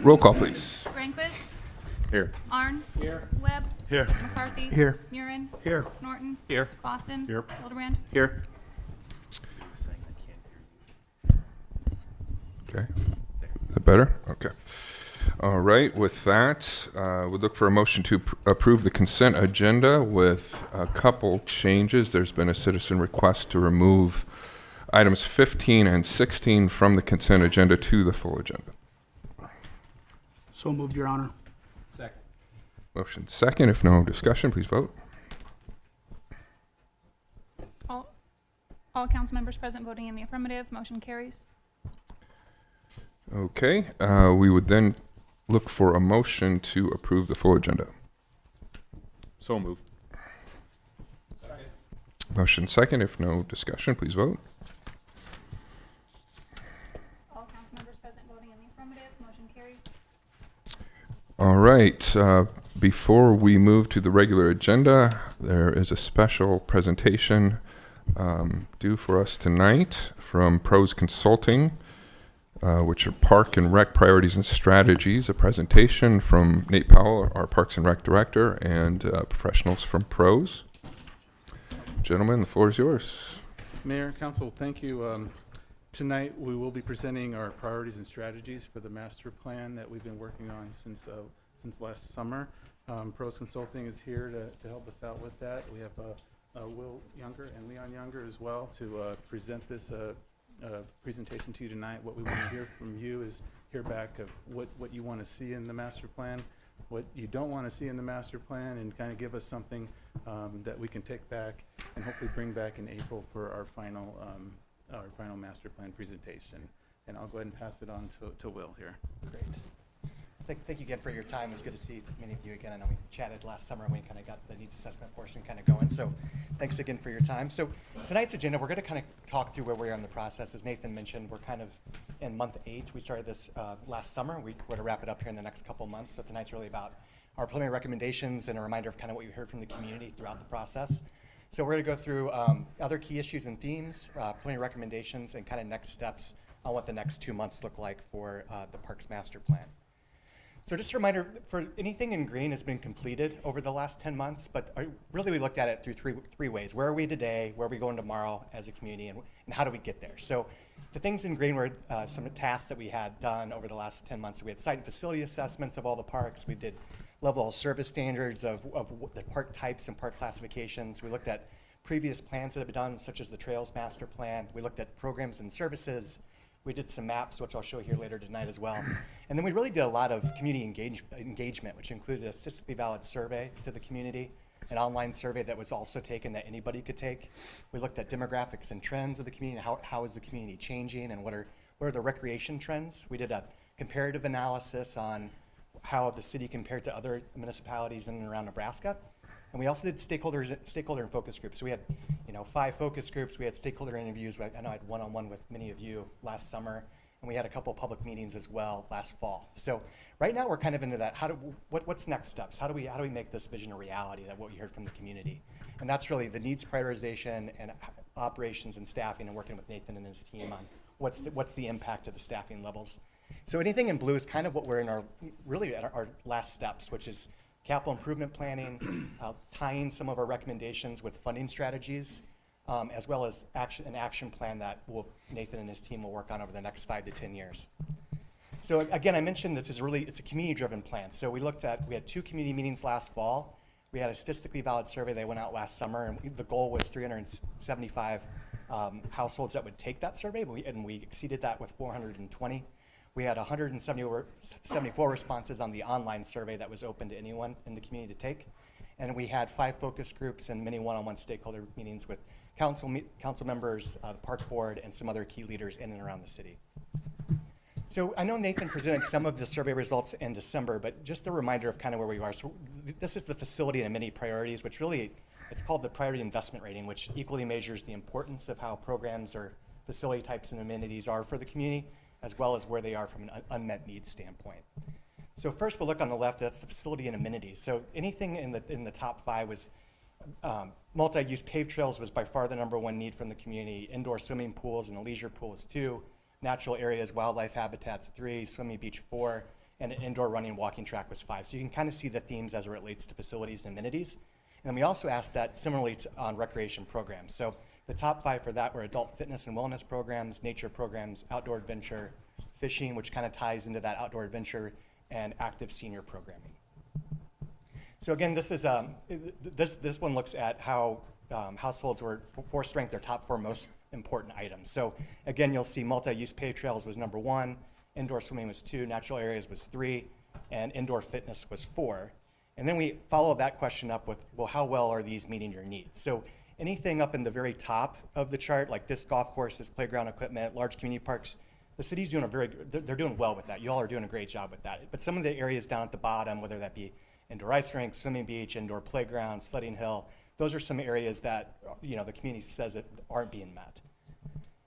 Roll call, please. Granquist, Here. Arns, Here. Webb, Here. McCarthy, Here. Murin, Here. Snorton, Here. Clausen, Here. Hildebrand. Here. Okay. Is that better? Okay. All right. With that, we'll look for a motion to approve the consent agenda with a couple changes. There's been a citizen request to remove items 15 and 16 from the consent agenda to the full agenda. So moved, Your Honor. Second. Motion second. If no discussion, please vote. All council members present voting in the affirmative. Motion carries. Okay. We would then look for a motion to approve the full agenda. So moved. Motion second. If no discussion, please vote. All council members present voting in the affirmative. Motion carries. All right. Before we move to the regular agenda, there is a special presentation due for us tonight from Pros Consulting, which are Park and Rec Priorities and Strategies. A presentation from Nate Powell, our Parks and Rec Director, and professionals from Pros. Gentlemen, the floor is yours. Mayor, Council, thank you. Tonight we will be presenting our priorities and strategies for the master plan that we've been working on since last summer. Pros Consulting is here to help us out with that. We have Will Younger and Leon Younger as well to present this presentation to you tonight. What we want to hear from you is hear back of what you want to see in the master plan, what you don't want to see in the master plan, and kind of give us something that we can take back and hopefully bring back in April for our final master plan presentation. And I'll go ahead and pass it on to Will here. Great. Thank you again for your time. It was good to see many of you again. I know we chatted last summer and we kind of got the needs assessment portion kind of going. So thanks again for your time. So tonight's agenda, we're going to kind of talk through where we are in the process. As Nathan mentioned, we're kind of in month 8. We started this last summer. We're going to wrap it up here in the next couple months. So tonight's really about our preliminary recommendations and a reminder of kind of what you heard from the community throughout the process. So we're going to go through other key issues and themes, preliminary recommendations, and kind of next steps on what the next 2 months look like for the Parks Master Plan. So just a reminder, for anything in green has been completed over the last 10 months, but really we looked at it through three ways. Where are we today, where are we going tomorrow as a community, and how do we get there? So the things in green were some tasks that we had done over the last 10 months. We had site and facility assessments of all the parks. We did level of service standards of the park types and park classifications. We looked at previous plans that have been done, such as the Trails Master Plan. We looked at programs and services. We did some maps, which I'll show here later tonight as well. And then we really did a lot of community engagement, which included a statistically valid survey to the community, an online survey that was also taken that anybody could take. We looked at demographics and trends of the community, how is the community changing, and what are the recreation trends. We did a comparative analysis on how the city compared to other municipalities in and around Nebraska. And we also did stakeholder and focus groups. So we had 5 focus groups. We had stakeholder interviews. I know I had one-on-one with many of you last summer. And we had a couple of public meetings as well last fall. So right now we're kind of into that. What's next steps? How do we make this vision a reality, that what we heard from the community? And that's really the needs prioritization and operations and staffing, and working with Nathan and his team on what's the impact of the staffing levels. So anything in blue is kind of what we're in our last steps, which is capital improvement planning, tying some of our recommendations with funding strategies, as well as an action plan that Nathan and his team will work on over the next 5 to 10 years. So again, I mentioned it's a community-driven plan. So we had 2 community meetings last fall. We had a statistically valid survey that went out last summer, and the goal was 375 households that would take that survey, and we exceeded that with 420. We had 174 responses on the online survey that was open to anyone in the community to take. And we had 5 focus groups and many one-on-one stakeholder meetings with council members, the park board, and some other key leaders in and around the city. So I know Nathan presented some of the survey results in December, but just a reminder of kind of where we are. So this is the facility and amenity priorities, which really, it's called the priority investment rating, which equally measures the importance of how programs or facility types and amenities are for the community, as well as where they are from an unmet needs standpoint. So first we'll look on the left, that's the facility and amenities. So anything in the top 5 was multi-use paved trails was by far the #1 need from the community. Indoor swimming pools and a leisure pool is 2. Natural areas, wildlife habitats 3. Swimming beach 4. and an indoor running walking track was 5. So you can kind of see the themes as it relates to facilities and amenities. And then we also asked that similarly on recreation programs. So the top 5 for that were adult fitness and wellness programs, nature programs, outdoor adventure, fishing, which kind of ties into that outdoor adventure, and active senior programming. So again, this is this one looks at how households were forced to rank their top 4 most important items. So again, you'll see multi-use paved trails was number 1, indoor swimming was 2, natural areas was 3, and indoor fitness was 4. And then we follow that question up with, well, how well are these meeting your needs? So anything up in the very top of the chart, like disc golf courses, playground equipment, large community parks, the city's doing they're doing well with that. You all are doing a great job with that. But some of the areas down at the bottom, whether that be indoor ice rink, swimming beach, indoor playground, sledding hill, those are some areas that, you know, the community says that aren't being met.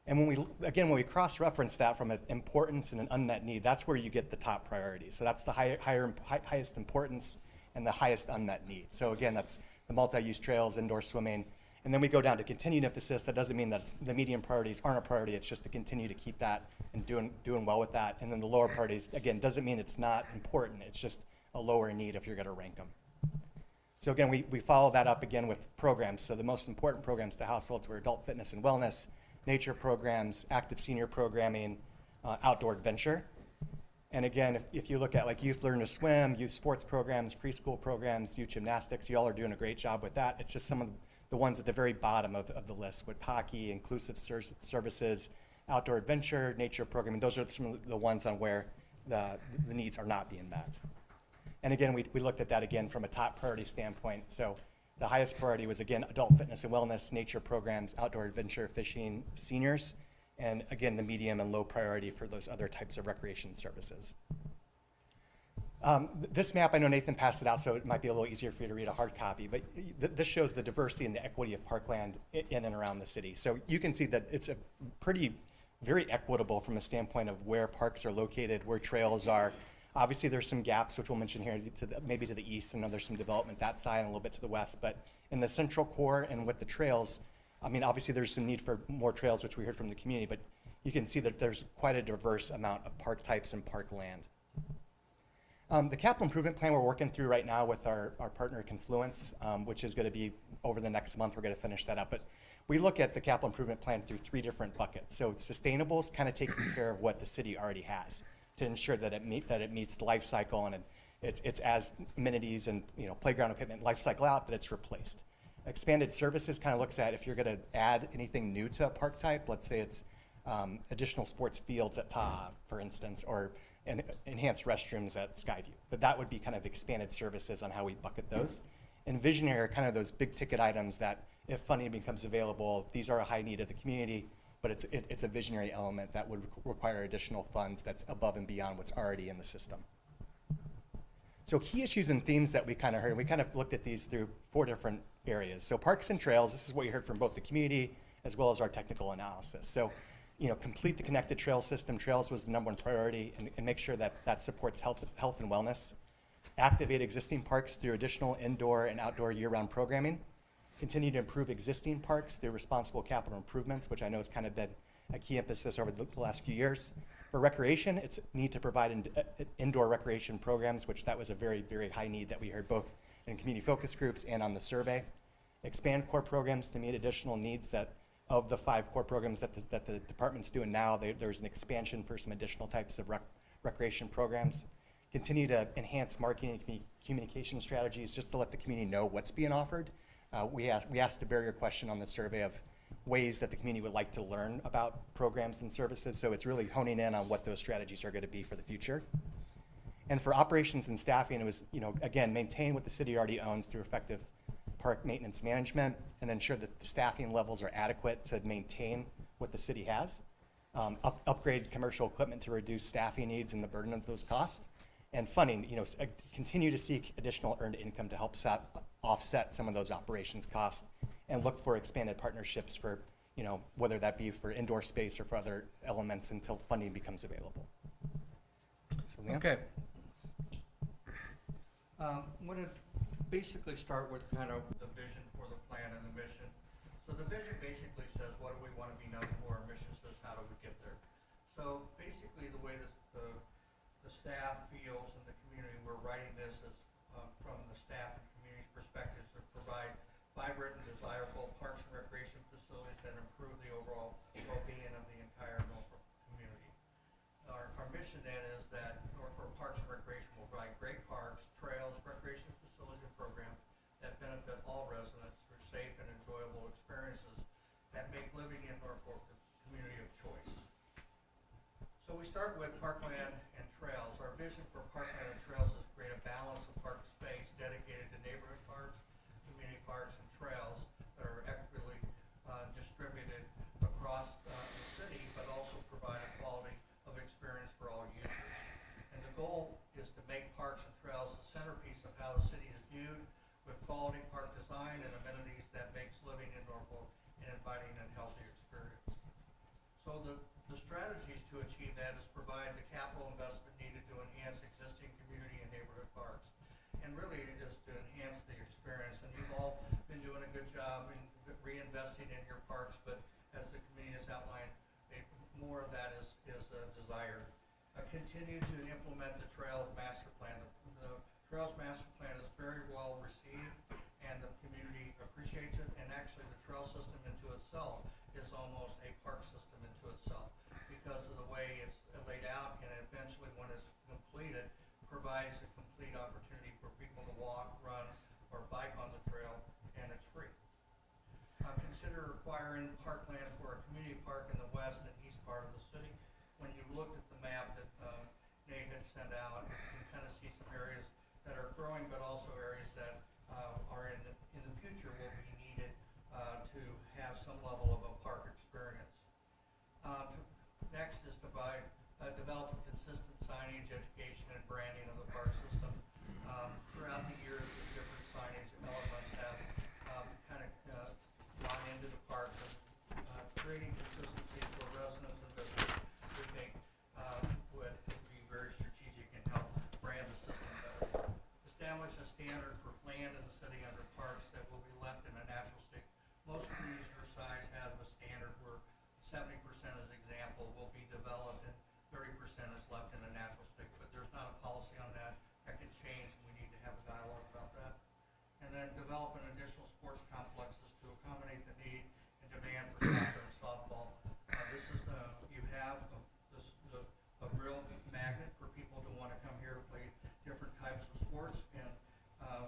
And when we cross-reference that from an importance and an unmet need, that's where you get the top priority. So that's the highest importance and the highest unmet need. So again, that's the multi-use trails, indoor swimming. And then we go down to continued emphasis. That doesn't mean that the medium priorities aren't a priority. It's just to continue to keep that and doing well with that. And then the lower priorities, again, doesn't mean it's not important. It's just a lower need if you're going to rank them. So again, we follow that up again with programs. So the most important programs to households were adult fitness and wellness, nature programs, active senior programming, outdoor adventure. And again, if you look at like youth learn to swim, youth sports programs, preschool programs, youth gymnastics, you all are doing a great job with that. It's just some of the ones at the very bottom of the list with hockey, inclusive services, outdoor adventure, nature programming. Those are some of the ones on where the needs are not being met. And again, we looked at that again from a top priority standpoint. So the highest priority was, again, adult fitness and wellness, nature programs, outdoor adventure, fishing, seniors, and again, the medium and low priority for those other types of recreation services. This map, I know Nathan passed it out, so it might be a little easier for you to read a hard copy, but this shows the diversity and the equity of parkland in and around the city. So you can see that it's very equitable from a standpoint of where parks are located, where trails are. Obviously, there's some gaps, which we'll mention here, maybe to the east, and there's some development that side and a little bit to the west. But in the central core and with the trails, I mean, obviously there's some need for more trails, which we heard from the community, but you can see that there's quite a diverse amount of park types and park land. The capital improvement plan we're working through right now with our partner Confluence, which is going to be over the next month, we're going to finish that up. But we look at the capital improvement plan through 3 different buckets. So sustainable is kind of taking care of what the city already has to ensure that it meets the life cycle and it's as amenities and playground equipment life cycle out that it's replaced. Expanded services kind of looks at if you're going to add anything new to a park type. Let's say it's additional sports fields at Tahoe, for instance, or enhanced restrooms at Skyview. But that would be kind of expanded services on how we bucket those. And visionary are kind of those big ticket items that if funding becomes available, these are a high need of the community, but it's a visionary element that would require additional funds that's above and beyond what's already in the system. So key issues and themes that we kind of heard, we kind of looked at these through 4 different areas. So parks and trails, this is what you heard from both the community as well as our technical analysis. So, complete the connected trail system. Trails was the #1 priority, and make sure that that supports health and wellness. Activate existing parks through additional indoor and outdoor year-round programming. Continue to improve existing parks through responsible capital improvements, which I know has kind of been a key emphasis over the last few years. For recreation, it's need to provide indoor recreation programs, which that was a very, very high need that we heard both in community focus groups and on the survey. Expand core programs to meet additional needs that of the 5 core programs that the department's doing now, there's an expansion for some additional types of recreation programs. Continue to enhance marketing and communication strategies just to let the community know what's being offered. We asked the barrier question on the survey of ways that the community would like to learn about programs and services, so it's really honing in on what those strategies are going to be for the future. And for operations and staffing, it was, again, maintain what the city already owns through effective park maintenance management and ensure that the staffing levels are adequate to maintain what the city has. Upgrade commercial equipment to reduce staffing needs and the burden of those costs. And funding, continue to seek additional earned income to help offset some of those operations costs and look for expanded partnerships for, whether that be for indoor space or for other elements until funding becomes available. So, Leon? Okay. I'm going to basically start with kind of the vision for the plan and the mission. So the vision basically says, what do we want to be known for? Our mission says, how do we get there? So basically the way that the staff feels and the community, we're writing this as from the staff and community's perspectives to provide vibrant and desirable parks and recreation facilities that improve the overall well-being of the entire Norfolk community. Our mission then is that Norfolk Parks and Recreation will provide great parks, trails, recreation facilities, and programs that benefit all residents through safe and enjoyable experiences that make living in Norfolk a community of choice. So we start with parkland and trails. Our vision for parkland and trails is to create a balance of park space dedicated to neighborhood parks, community parks, and trails that are equitably distributed across the city, but also provide a quality of experience for all users. And the goal is to make parks and trails the centerpiece of how the city is viewed, with quality park design and amenities that makes living in Norfolk an inviting and healthy experience. So the strategies to achieve that is provide the capital investment needed to enhance existing community and neighborhood parks. And really it is to enhance the experience. And you've all been doing a good job in reinvesting in your parks, but as the community has outlined, more of that is desired. Continue to implement the Trails Master Plan. The Trails Master Plan is very well received and the community appreciates it, and actually the trail system into itself is almost a park system into itself because of the way it's laid out, and eventually when it's completed provides a complete opportunity for people to walk, run, or bike on the trail, and it's free. Consider acquiring parkland for a community park in the west and east part of the city. When you looked at the map that Nate had sent out, you can kind of see some areas that are growing, but also areas that are in the future will be needed to have some level of a park experience. Next is to develop a consistent signage, education, and branding of the park system. Throughout the years, the different signage elements have kind of gone into the park, and creating consistency for residents and visitors, we think would be very strategic and help brand the system better. Establish a standard for land in the city under parks that will be left in a natural state. Most communities your size have a standard where 70% as example will be developed and 30% is left in a natural state, but there's not a policy on that. That can change, and we need to have a dialogue about that. And then develop an additional sports complexes to accommodate the need and demand for soccer and softball. This is you have a real magnet for people to want to come here to play different types of sports, and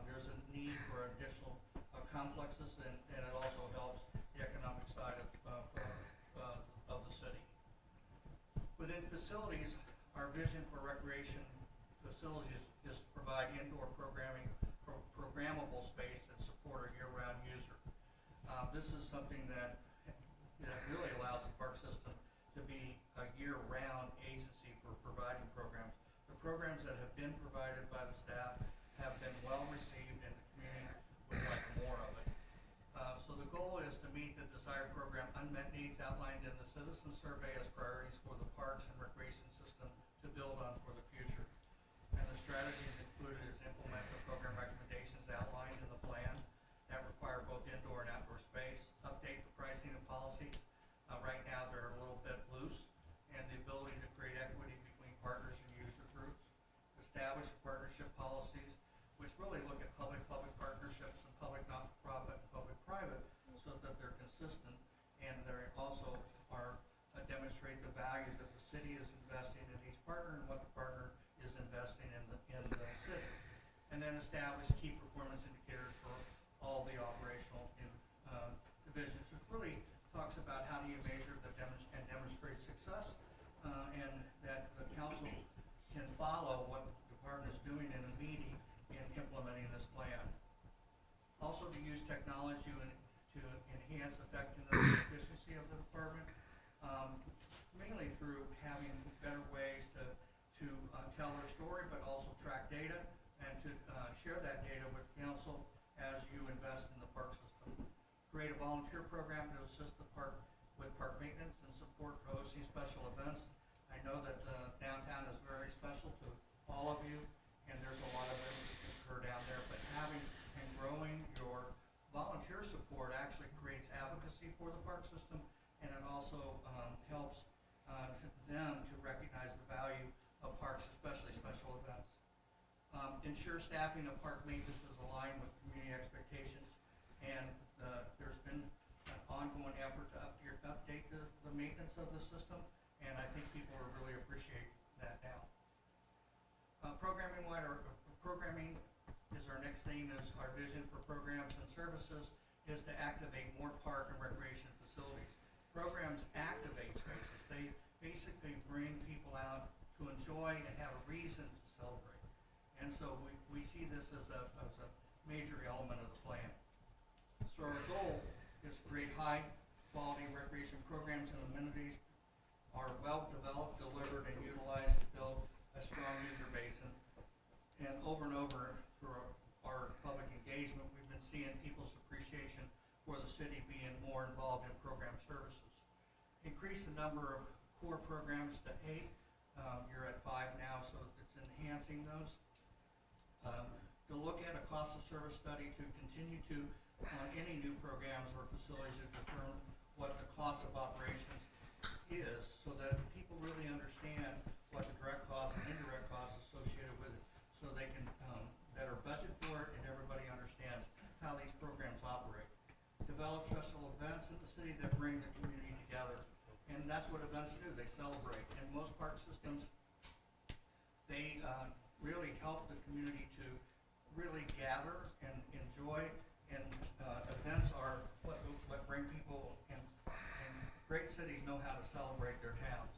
there's a need for additional complexes, and it also helps the economic side of the city. Within facilities, our vision for recreation facilities is to provide indoor programmable space that support a year-round user. This is something that really allows the park system to be a year-round agency for providing programs. The programs that have been provided by the staff have been well received, and the community would like more of it. So the goal is to meet the desired program unmet needs outlined in the citizen survey as priorities for the parks and recreation system to build on for the future. And the strategies included is implement the program recommendations outlined in the plan that require both indoor and outdoor space, update the pricing and policies. Right now they're a little bit loose, and the ability to create equity between partners and user groups. Establish partnership policies, which really look at public-public partnerships and public not-for-profit and public-private, so that they're consistent, and they also are demonstrate the value that the city is investing in each partner and what the partner is investing in the city. And then establish key performance indicators for all the operational divisions, which really talks about how do you measure and demonstrate success, and that the council can follow what the department is doing in a meeting in implementing this plan. Also to use technology to enhance effectiveness and efficiency of the department, mainly through having better ways to tell their story, but also track data and to share that data with council as you invest in the park system. Create a volunteer program to assist the park with park maintenance and support for hosting special events. I know that downtown is very special to all of you, and there's a lot of events that occur down there, but having and growing your volunteer support actually creates advocacy for the park system, and it also helps them to recognize the value of parks, especially special Ensure staffing of park maintenance is aligned with community expectations. And there's been an ongoing effort to update the maintenance of the system, and I think people are really appreciate that now. Programming is our next theme. Is our vision for programs and services is to activate more park and recreation facilities. Programs activate spaces. They basically bring people out to enjoy and have a reason to celebrate. And so we see this as a major element of the plan. So our goal is to create high quality recreation programs and amenities are well developed, delivered, and utilized to build a strong user base. And over through our public engagement, we've been seeing people's appreciation for the city being more involved in program services. Increase the number of core programs to 8. You're at 5 now, so it's enhancing those. To look at a cost of service study to continue to, on any new programs or facilities, to determine what the cost of operations is, so that people really understand what the direct costs and indirect costs associated with it, so they can better budget for it and everybody understands how these programs operate. Develop special events in the city that bring the community together, and that's what events do. They celebrate. And most park systems, they really help the community to really gather and enjoy, and events are what bring people, and great cities know how to celebrate their towns.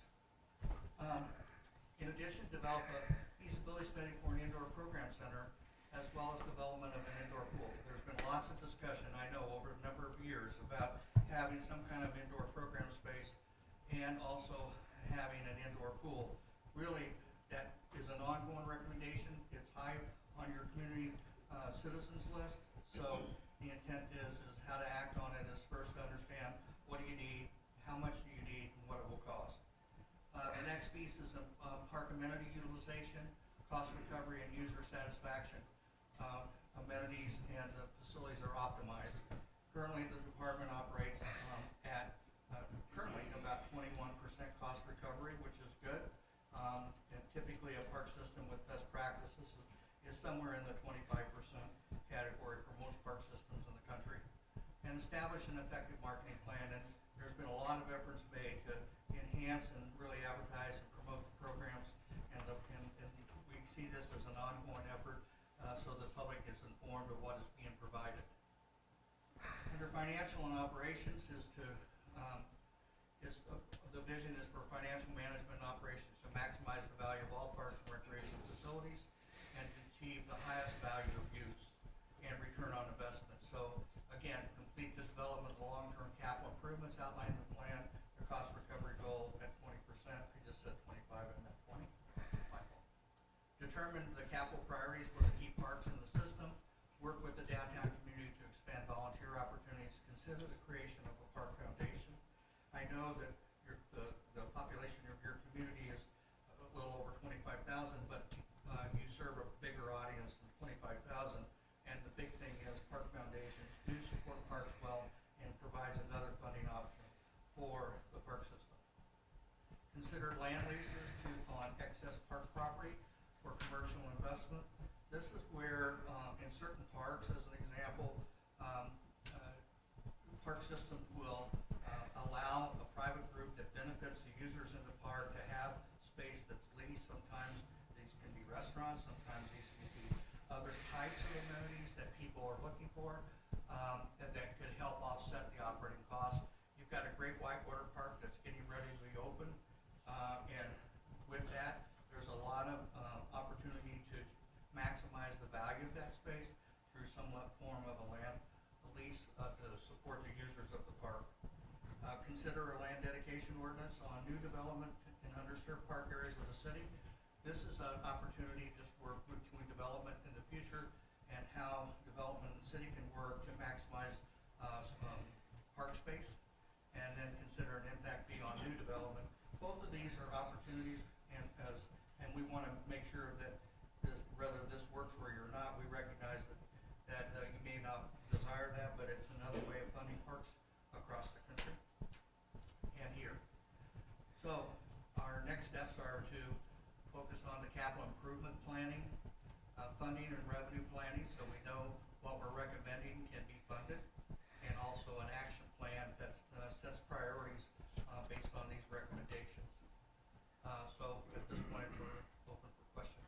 In addition, develop a feasibility study for an indoor program center, as well as development of an indoor pool. There's been lots of discussion, I know, over a number of years about having some kind of indoor program space and also having an indoor pool. Really, that is an ongoing recommendation. It's high on your community citizens list. So the intent is how to act on it is first to understand what do you need, how much do you need, and what it will cost. The next piece is park amenity utilization, cost recovery, and user satisfaction. Amenities and the facilities are optimized. Currently, the department operates at currently about 21% cost recovery, which is good. And typically, a park system with best practices is somewhere in the 25% category for most park systems in the country. And establish an effective marketing plan. And there's been a lot of efforts made to enhance and really advertise and promote the programs. And we see this as an ongoing effort so the public is informed of what is being provided. Under financial and operations is to the vision is for financial management and operations to maximize the value of all parks and recreation facilities and to achieve the highest value of use and return on investment. So again, complete the development of the long-term capital improvements outlined in the plan, the cost recovery goal at 20%. I just said 25 and meant 20. My fault. Determine the capital priorities for the key parks in the system. Work with the downtown community to expand volunteer opportunities. Consider the creation of a park foundation. I know that the population of your community is a little over 25,000, but you serve a bigger audience than 25,000. And the big thing is park foundations do support parks well and provides another funding option for the park system. Consider land leases on excess park property for commercial investment. This is where in certain parks, as an example, park systems will allow a private group that benefits the users in the park to have space that's leased. Sometimes these can be restaurants, sometimes these can be other types of amenities that people are looking for that could help offset the operating costs. You've got a great whitewater park that's getting ready to be open, and with that, there's a lot of opportunity to maximize the value of that space through some form of a land lease to support the users of the park. Consider a land dedication ordinance on new development in underserved park areas of the city. This is an opportunity just for between development in the future and how development in the city can work to maximize park space, and then consider an impact fee on new development. Both of these are opportunities, and we want to make sure that whether this works for you or not, we recognize that you may not desire that, but it's another way of funding parks across the country and here. So our next steps are to focus on the capital improvement planning, funding and revenue planning, so we know what we're recommending can be funded, and also an action plan that sets priorities based on these recommendations. So at this point, we're open for questions.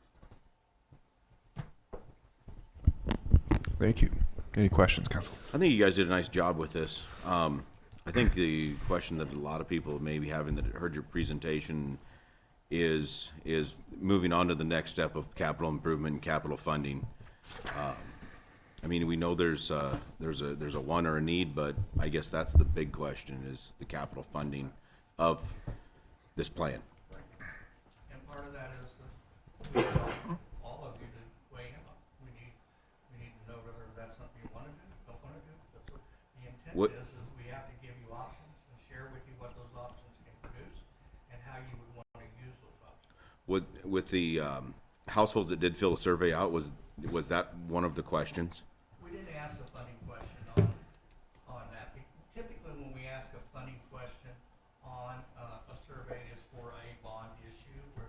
Thank you. Any questions, Council? I think you guys did a nice job with this. I think the question that a lot of people may be having that heard your presentation is moving on to the next step of capital improvement and capital funding. I mean, we know there's a want or a need, but I guess that's the big question is the capital funding of this plan. And part of that is that we want all of you to weigh in on. We need to know whether that's something you want to do, don't want to do. That's what the intent What- is we have to give you options and share with you what those options can produce and how you would want to use those options. With the households that did fill the survey out, was that one of the questions? We didn't ask a funding question on that. Typically, when we ask a funding question on a survey, it's for a bond issue, where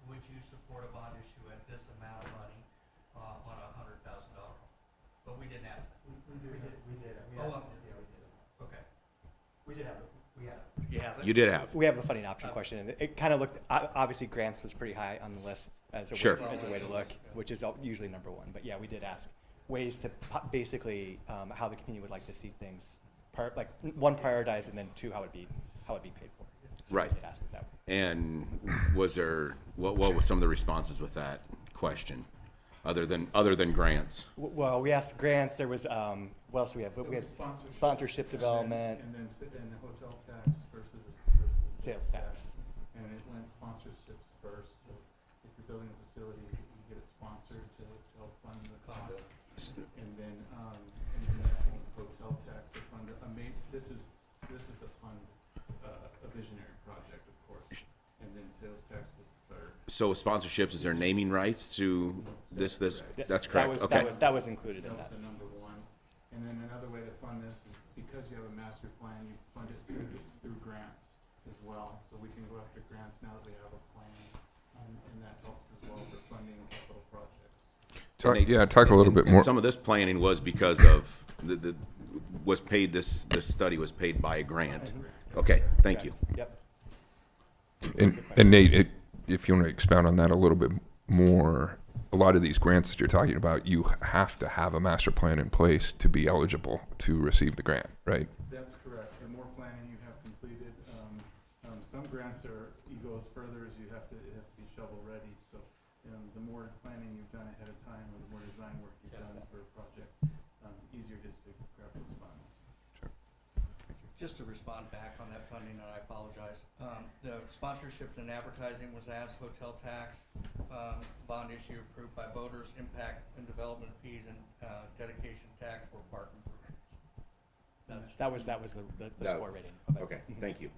would you support a bond issue at this amount of money on $100,000? But we didn't ask that. We did. Oh, okay. We did have it. We had it. You have it? You did have. We have a funding option question, and it kind of looked, obviously grants was pretty high on the list as a Sure. way, as a way to look, which is usually number one. But yeah, we did ask ways to basically how the community would like to see things, like one, prioritized, and then two, how it'd be paid for. So Right. We did ask it that way. And was there what was some of the responses with that question, other than grants? Well, we asked grants. There was what else we had? We had sponsorship development, And then hotel tax versus sales tax. And it went sponsorships first. So if you're building a facility, you get it sponsored to help fund the costs. And then that was hotel tax to fund this is the fund a visionary project, of course. And then sales tax was the third. So sponsorships, is there naming rights to this? Yeah, That's correct. That was included in That was that. the number one. And then another way to fund this is because you have a master plan, you fund it through grants as well. So we can go after grants now that we have a plan, and that helps as well for funding capital projects. Talk a little bit more. Some of this planning was because of this study was paid by a grant. Okay, thank you. Yep. And Nate, if you want to expound on that a little bit more, a lot of these grants that you're talking about, you have to have a master plan in place to be eligible to receive the grant, right? That's correct. The more planning you have completed, some grants you go as further as you have to be shovel ready. So the more planning you've done ahead of time, or the more design work you've done for a project, easier it is to grab those funds. Just to respond back on that funding, and I apologize. The sponsorships and advertising was asked, hotel tax, bond issue approved by voters, impact and development fees, and dedication tax for park improvements. That was the score rating. of it. Okay, thank you.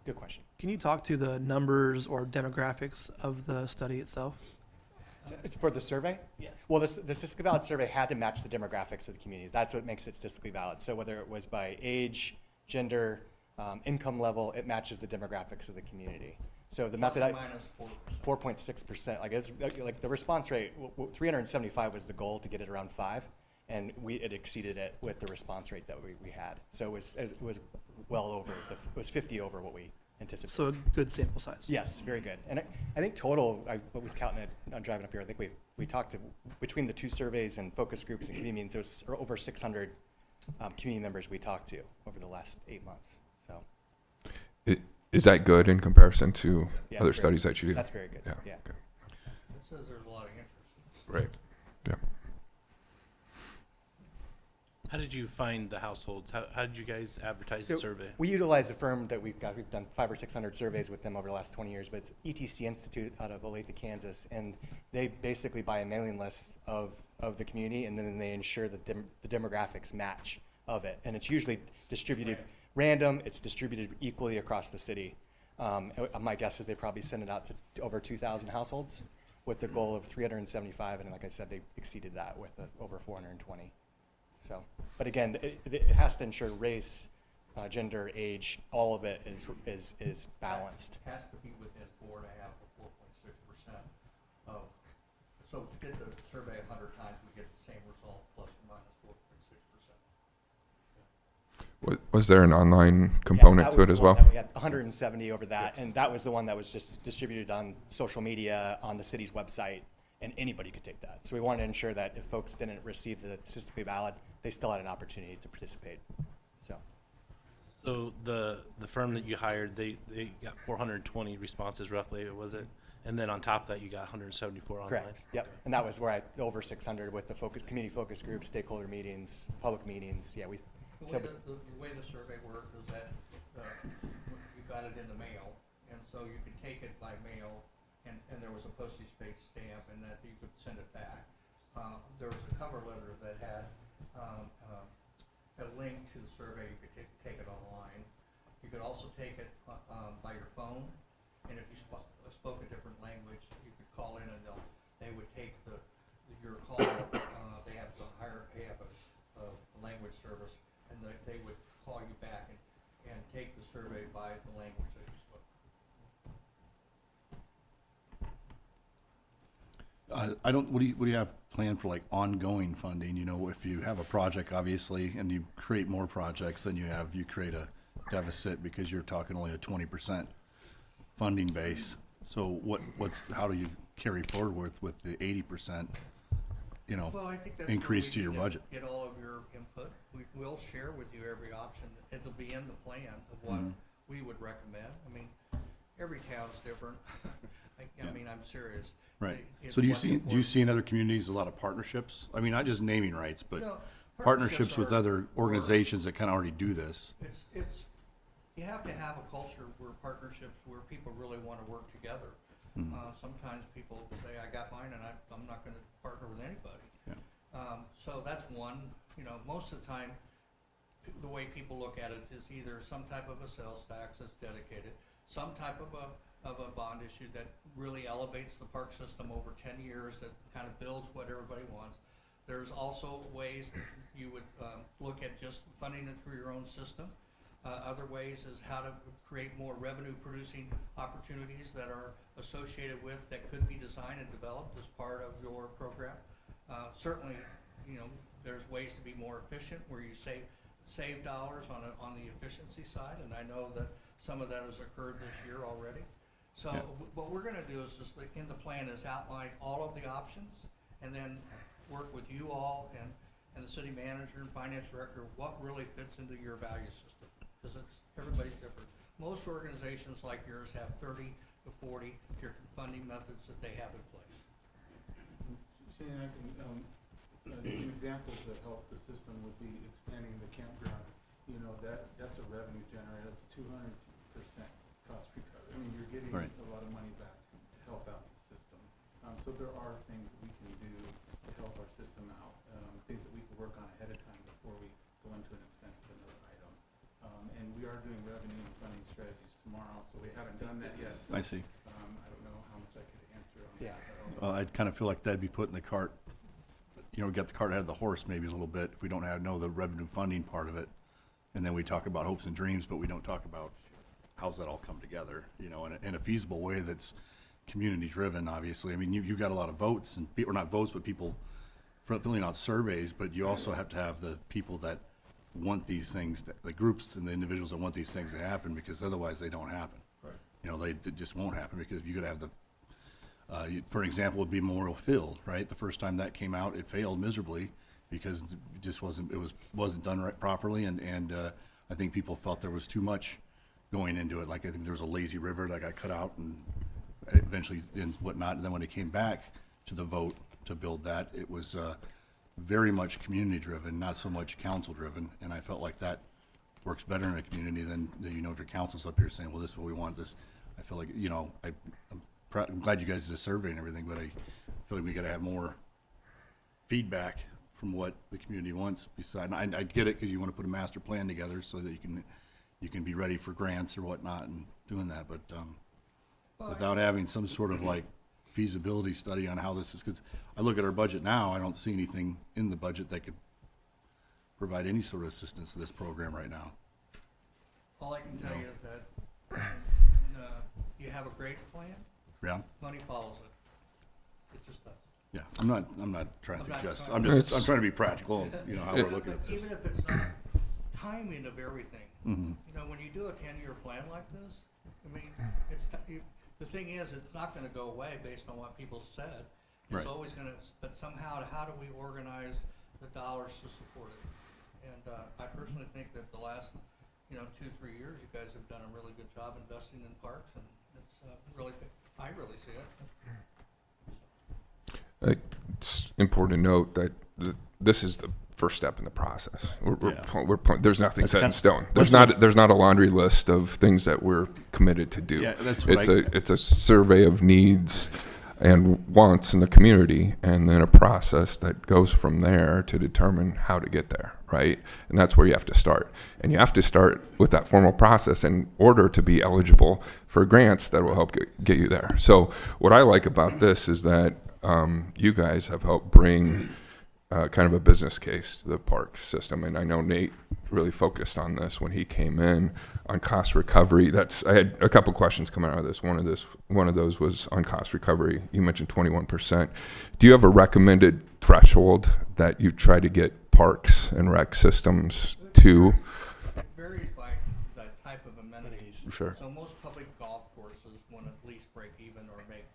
Good question. Can you talk to the numbers or demographics of the study itself? It's for the survey? Yes. Well, the statistically valid survey had to match the demographics of the communities. That's what makes it statistically valid. So whether it was by age, gender, income level, it matches the demographics of the community. So the method, Minus 4.6%. Like the response rate, 375 was the goal to get it around 5, and it exceeded it with the response rate that we had. So it was well over it was 50 over what we anticipated. So a good sample size. Yes, very good. And I think total, I was counting it on driving up here, I think we talked to, between the two surveys and focus groups and community meetings, there was over 600 community members we talked to over the last 8 months, so. Is that good in comparison to Yeah, other very- studies that you do? That's very good, yeah. Okay. It says there's a lot of interest. Right. Yeah. How did you find the households? How did you guys advertise the So survey? we utilize a firm that we've done 500 or 600 surveys with them over the last 20 years, but it's ETC Institute out of Olathe, Kansas, and they basically buy a mailing list of the community, and then they ensure that the demographics match of it. And it's usually distributed random, it's distributed equally across the city. My guess is they probably send it out to over 2,000 households with the goal of 375, and like I said, they exceeded that with over 420. So, but again, it has to ensure race, gender, age, all of it is balanced. Has to be within 4.5 or 4.6% of, so to get the survey 100 times, we get the same result, plus or minus 4.6%. Was there an online component that to was it the as one well? that we had 170 over that, and that was the one that was just distributed on social media, on the city's website, and anybody could take that. So we wanted to ensure that if folks didn't receive the statistically valid, they still had an opportunity to participate. So, So the firm that you hired, they got 420 responses roughly, was it? And then on top of that, you got 174 online? correct, yep. And that was where I, over 600 with the community focus groups, stakeholder meetings, public meetings, yeah, we. The way the survey worked is that you got it in the mail, and so you could take it by mail, and there was a postage paid stamp, and that you could send it back. There was a cover letter that had a link to the survey. You could take it online. You could also take it by your phone, and if you spoke a different language, you could call in, and they would take your call. They have a language service, and they would call you back and take the survey by the language that you spoke. I don't, what do you have planned for like ongoing funding? You know, if you have a project, obviously, and you create more projects, then you create a deficit because you're talking only a 20% funding base. So how do you carry forward with the 80%, Well, I think that's increase where to we your need budget? Get all of your input. We'll share with you every option. It'll be in the plan of what we would recommend. I mean, every town's different. I mean, I'm serious. Right. It's So do you what's see important. in other communities a lot of partnerships? I mean, not just naming rights, but No, partnerships with are- other organizations that kind of already do this. It's you have to have a culture where where people really want to work together. Sometimes people say, I got mine and I'm not going to partner with anybody. Yeah. So that's one. Most of the time, the way people look at it is either some type of a sales tax that's dedicated, some type of a bond issue that really elevates the park system over 10 years, that kind of builds what everybody wants. There's also ways that you would look at just funding it through your own system. Other ways is how to create more revenue producing opportunities that are associated with, that could be designed and developed as part of your program. Certainly, there's ways to be more efficient where you save dollars on the efficiency side, and I know that some of that has occurred this year already. So what we're going to do is just in the plan is outline all of the options, and then work with you all and the city manager and finance director what really fits into your value system, because everybody's different. Most organizations like yours have 30 to 40 different funding methods that they have in place. Shane, I can, an example to help the system would be expanding the campground. That's a revenue generator. That's 200% cost recovery. I mean, you're getting Right. a lot of money back to help out the system. So there are things that we can do to help our system out, things that we can work on ahead of time before we go into an expensive another item. And we are doing revenue and funding strategies tomorrow, so we haven't done that yet. So, I see. I don't know how much I could answer on Yeah. that. Well, I'd kind of feel like that'd be putting the cart, got the cart ahead of the horse maybe a little bit if we don't know the revenue funding part of it. And then we talk about hopes and dreams, but we don't talk about how's that all come together, in a feasible way that's community driven, obviously. I mean, you've got a lot of votes, or not votes, but people filling out surveys, but you also have to have the people that want these things, the groups and the individuals that want these things to happen, because otherwise they don't happen. Right. They just won't happen, because you could have for an example, would be Memorial Field, right? The first time that came out, it failed miserably because it just wasn't done right properly, and I think people felt there was too much going into it. Like, I think there was a lazy river that got cut out and eventually and whatnot. And then when it came back to the vote to build that, it was very much community driven, not so much council driven. And I felt like that works better in a community than if your council's up here saying, well, this is what we want. This, I feel like, I'm glad you guys did a survey and everything, but I feel like we got to have more feedback from what the community wants. Besides, I get it, because you want to put a master plan together so that you can be ready for grants or whatnot and doing that. But without having some sort of like feasibility study on how this is, because I look at our budget now, I don't see anything in the budget that could provide any sort of assistance to this program right now. All I can tell you is that you have a great plan. Yeah. Money follows it. It just does. Yeah, I'm not trying to I'm not suggest, trying- I'm trying to be practical, you know, how we're looking at this. Even if it's not timing of everything, Mhm. you know, when you do a 10-year plan like this, I mean, the thing is, it's not gonna go away based on what people said. Right. It's always gonna, but somehow, how do we organize the dollars to support it? And, I personally think that the last, 2-3 years, you guys have done a really good job investing in parks, and it's, really, I really see it. It's important to note that this is the first step in the process. There's nothing That's set in kind- stone. that's what- There's not a laundry list of things that we're committed to do. Yeah, that's what It's a survey of needs and wants in the community, and then a process that goes from there to determine how to get there, right? And that's where you have to start. And you have to start with that formal process in order to be eligible for grants that will help get you there. So what I like about this is that you guys have helped bring kind of a business case to the park system. And I know Nate really focused on this when he came in on cost recovery. I had a couple questions coming out of this. One of those was on cost recovery. You mentioned 21%. Do you have a recommended threshold that you try to get parks and rec systems to? It varies by the type of amenities. Sure. So most public golf courses want to at least break even or make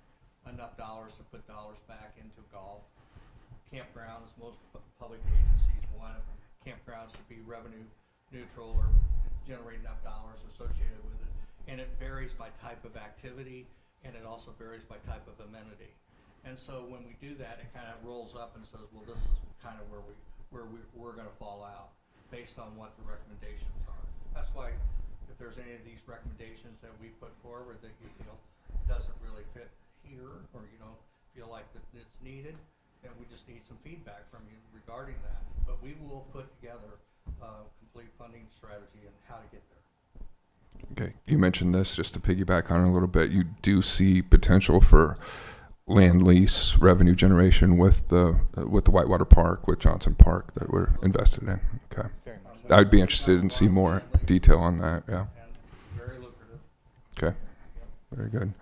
enough dollars to put dollars back into golf. Campgrounds, most public agencies want campgrounds to be revenue neutral or generate enough dollars associated with it. And it varies by type of activity, and it also varies by type of amenity. And so when we do that, it kind of rolls up and says, well, this is kind of where we're going to fall out based on what the recommendations are. That's why if there's any of these recommendations that we put forward that you feel doesn't really fit here, or you don't feel like that it's needed, then we just need some feedback from you regarding that. But we will put together a complete funding strategy and how to get there. Okay, you mentioned this, just to piggyback on it a little bit. You do see potential for land lease revenue generation with the Whitewater Park, with Johnson Park that we're invested in. Okay, Very much so. I'd be interested in see more detail on that. Yeah. And very lucrative. Okay, very good.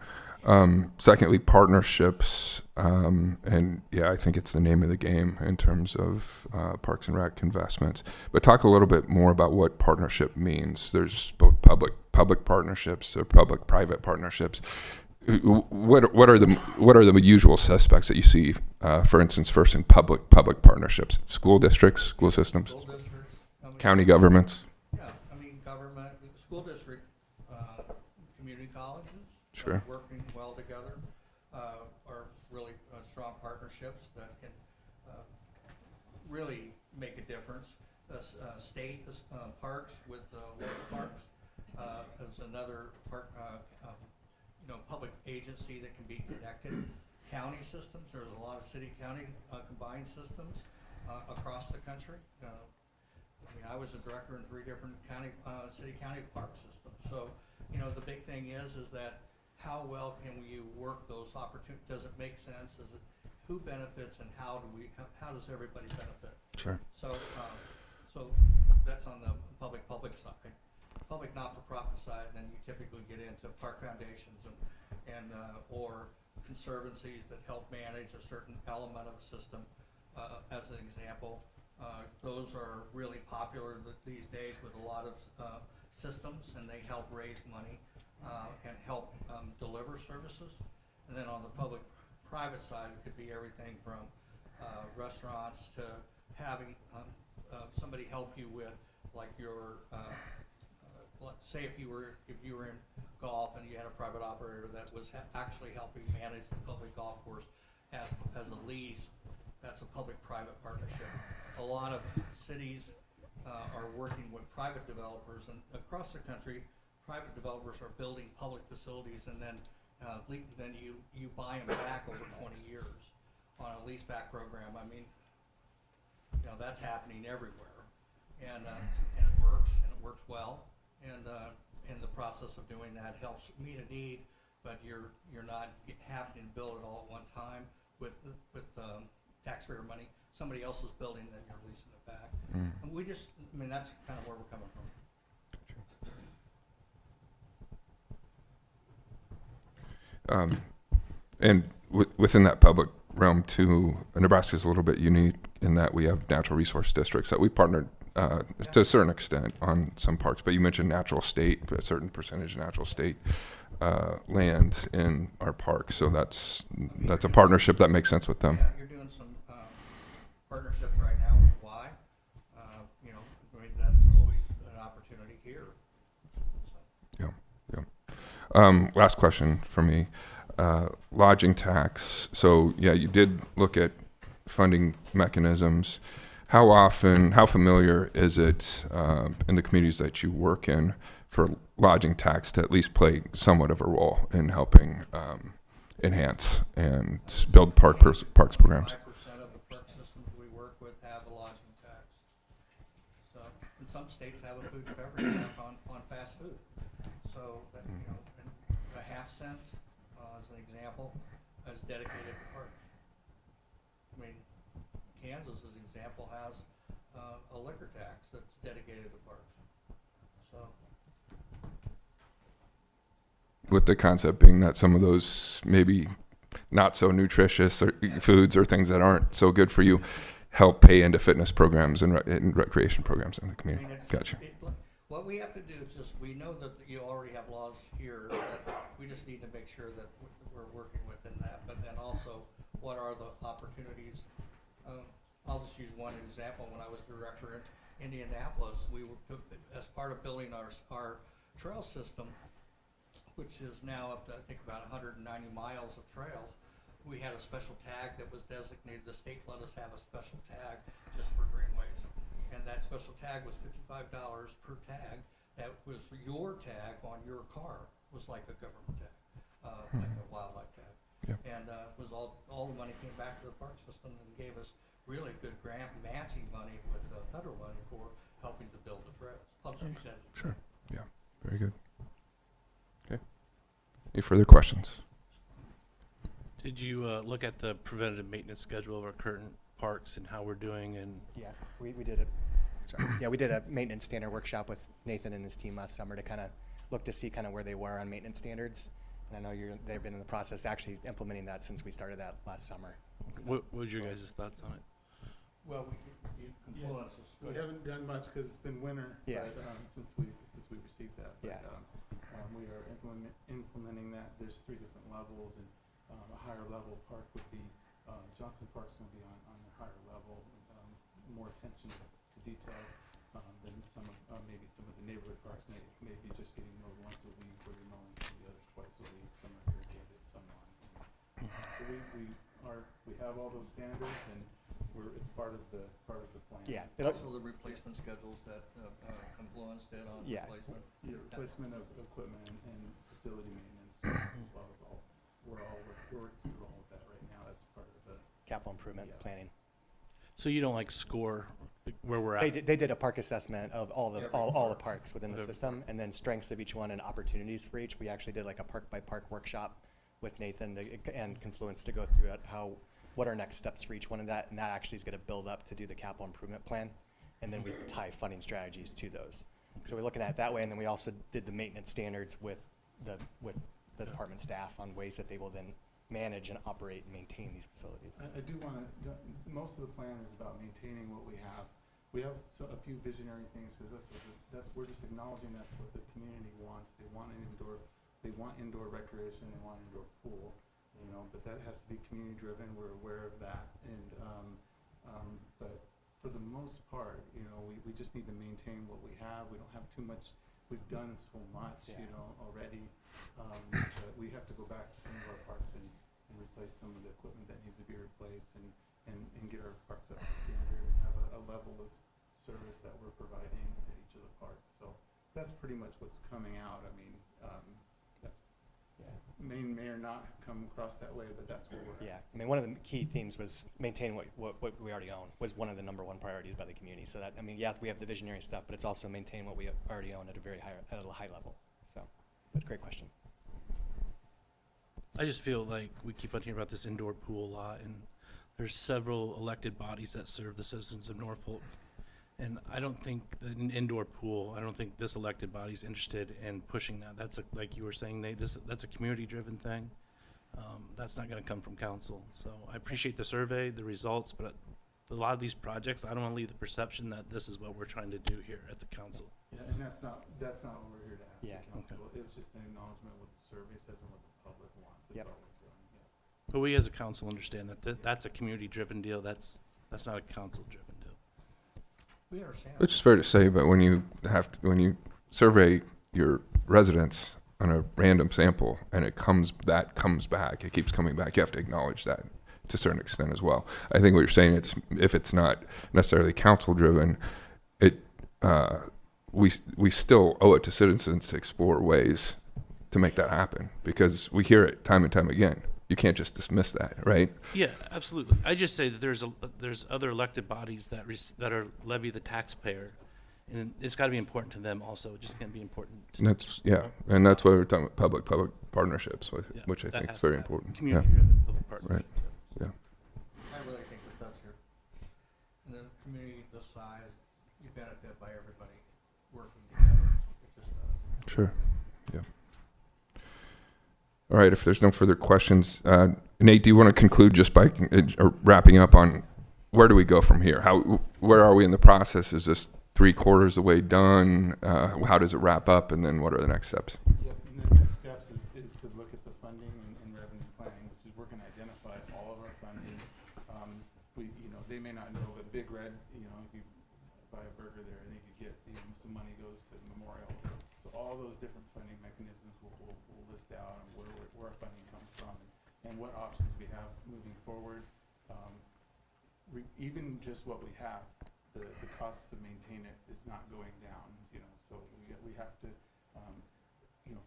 Secondly, partnerships, and yeah, I think it's the name of the game in terms of Parks and Rec investments. But talk a little bit more about what partnership means. There's both public partnerships, or public-private partnerships. What are the usual suspects that you see? For instance, first in public partnerships, school districts, school systems, School districts. county governments. Yeah, I mean, government, school district, community colleges. Sure. Working well together, are really strong partnerships that can really make a difference. State parks with local parks is another part, public agency that can be connected. County systems, there's a lot of city-county combined systems across the country. I was a director in 3 different city-county park systems. So, the big thing is that how well can you work those opportunities? Does it make sense? Who benefits, and how does everybody benefit? Sure. So, so that's on the public side. Public not-for-profit side, then you typically get into park foundations and or conservancies that help manage a certain element of the system. As an example, those are really popular these days with a lot of systems, and they help raise money and help deliver services. And then on the public-private side, it could be everything from restaurants to having somebody help you with, like your, say if you were in golf and you had a private operator that was actually helping manage the public golf course as a lease. That's a public-private partnership. A lot of cities are working with private developers, and across the country, private developers are building public facilities, and then you buy them back over 20 years on a leaseback program. I mean, that's happening everywhere, and it works well, and in the process of doing that helps meet a need, but you're not having to build it all at one time with taxpayer money. Somebody else is building, then you're leasing it back. And that's kind of where we're coming from. And within that public realm too, Nebraska is a little bit unique in that we have natural resource districts that we partnered to a certain extent on some parks. But you mentioned natural state, a certain percentage of natural state land in our parks. So that's a partnership that makes sense with them. Yeah, you're doing some partnerships right now with Y. You know, I mean, that's always an opportunity here. So. Yeah. Last question for me. Lodging tax. So yeah, you did look at funding mechanisms. How familiar is it in the communities that you work in for lodging tax to at least play somewhat of a role in helping enhance and build parks programs? 5% of the park systems we work with have a lodging tax. So, and some states have a food and beverage tax on fast food. So, that, you know, and a half cent, as an example, is dedicated to parks. I mean, Kansas, as an example, has a liquor tax that's dedicated to parks. So, With the concept being that some of those maybe not so nutritious or foods or things that aren't so good for you help pay into fitness programs and recreation programs in the I community. mean, it's Gotcha. what we have to do is just, we know that you already have laws here, that we just need to make sure that we're working within that, but then also, what are the opportunities? I'll just use one example. When I was director in Indianapolis, we were, as part of building our trail system, which is now up to, I think, about 190 miles of trails, we had a special tag that was designated. The state let us have a special tag just for greenways. And that special tag was $55 per tag. That was your tag on your car. It was like a government tag, like a wildlife tag. Yeah. And it was all the money came back to the park system and gave us really good grant matching money with federal money for helping to build the trails. I'll just use that. Sure. Yeah. Very good. Okay. Any further questions? Did you look at the preventative maintenance schedule of our current parks and how we're doing? And Yeah, we did we did a maintenance standard workshop with Nathan and his team last summer to kind of look to see kind of where they were on maintenance standards. And I know they've been in the process actually implementing that since we started that last summer. what was your guys' thoughts on it? Well, you influence us. Go We ahead. haven't done much because it's been winter. Yeah. But, since we received that. But, Yeah. we are implementing that. There's 3 different levels, and a higher level park would be Johnson Park's going to be on the higher level, more attention to detail than maybe some of the neighborhood parks may be just getting mowed once a week, or you're mowing some of the others twice a week. Some are irrigated, some aren't. So we have all those standards, and it's part of the plan. Yeah. Also the replacement schedules that Confluence did on Yeah. replacement. Yeah, replacement of equipment and facility maintenance, as well as we're working through all of that right now. That's part of the. Capital improvement Yeah. planning. So you don't like score where we're at? They did a park assessment of all the parks within the system, and then strengths of each one and opportunities for each. We actually did like a park by park workshop with Nathan and Confluence to go through what are next steps for each one of that, and that actually is going to build up to do the capital improvement plan, and then we tie funding strategies to those. So we're looking at it that way, and then we also did the maintenance standards with the department staff on ways that they will then manage and operate and maintain these facilities. I do want to, most of the plan is about maintaining what we have. We have a few visionary things, because we're just acknowledging that's what the community wants. They want indoor recreation, they want indoor pool, but that has to be community driven. We're aware of that, and but for the most part, we just need to maintain what we have. We don't have too much. We've done so much, already. But we have to go back to some of our parks and replace some of the equipment that needs to be replaced, and get our parks up to standard and have a level of service that we're providing at each of the parks. So that's pretty much what's coming out. I mean, that's may or not come across that way, but that's where we're at. Yeah, I mean, one of the key themes was maintain what we already own was one of the #1 priorities by the community. So that, I mean, yeah, we have the visionary stuff, but it's also maintain what we already own at a high level. So, but great question. I just feel like we keep on hearing about this indoor pool a lot, and there's several elected bodies that serve the citizens of Norfolk. And I don't think an indoor pool, I don't think this elected body's interested in pushing that. That's like you were saying, Nate, that's a community-driven thing. That's not gonna come from council. So I appreciate the survey, the results, but a lot of these projects, I don't wanna leave the perception that this is what we're trying to do here at the council. Yeah, and that's not what we're here to ask Yeah. the council. It's just an acknowledgement of what the survey says and what the public wants. That's Yep. all we're doing, yeah. But we as a council understand that that's a community-driven deal. That's not a council-driven deal. We understand. Which is fair to say, but when you survey your residents on a random sample and it comes back, it keeps coming back, you have to acknowledge that to a certain extent as well. I think what you're saying, if it's not necessarily council driven, we still owe it to citizens to explore ways to make that happen, because we hear it time and time again. You can't just dismiss that, right? Yeah, absolutely. I just say that there's other elected bodies that are levy the taxpayer, and it's got to be important to them also. It just can't be important. And that's why we're talking about public partnerships, Yeah, which I that think has is to very happen. important. Community-driven public partnerships. Yeah. I really think that that's your, in a community this size, you benefit by everybody working together. It just, Sure. Yeah. All right. If there's no further questions, Nate, do you want to conclude just by wrapping up on where do we go from here? Where are we in the process? Is this 3/4 the way done? How does it wrap up? And then what are the next steps? Yep, and the next steps is to look at the funding and revenue planning, which is we're gonna identify all of our funding. They may not know, but Big Red, if you buy a burger there, I think you get, some money goes to Memorial. So all those different funding mechanisms we'll list out and where our funding comes from and what options we have moving forward. Even just what we have, the cost to maintain it is not going down, so we have to,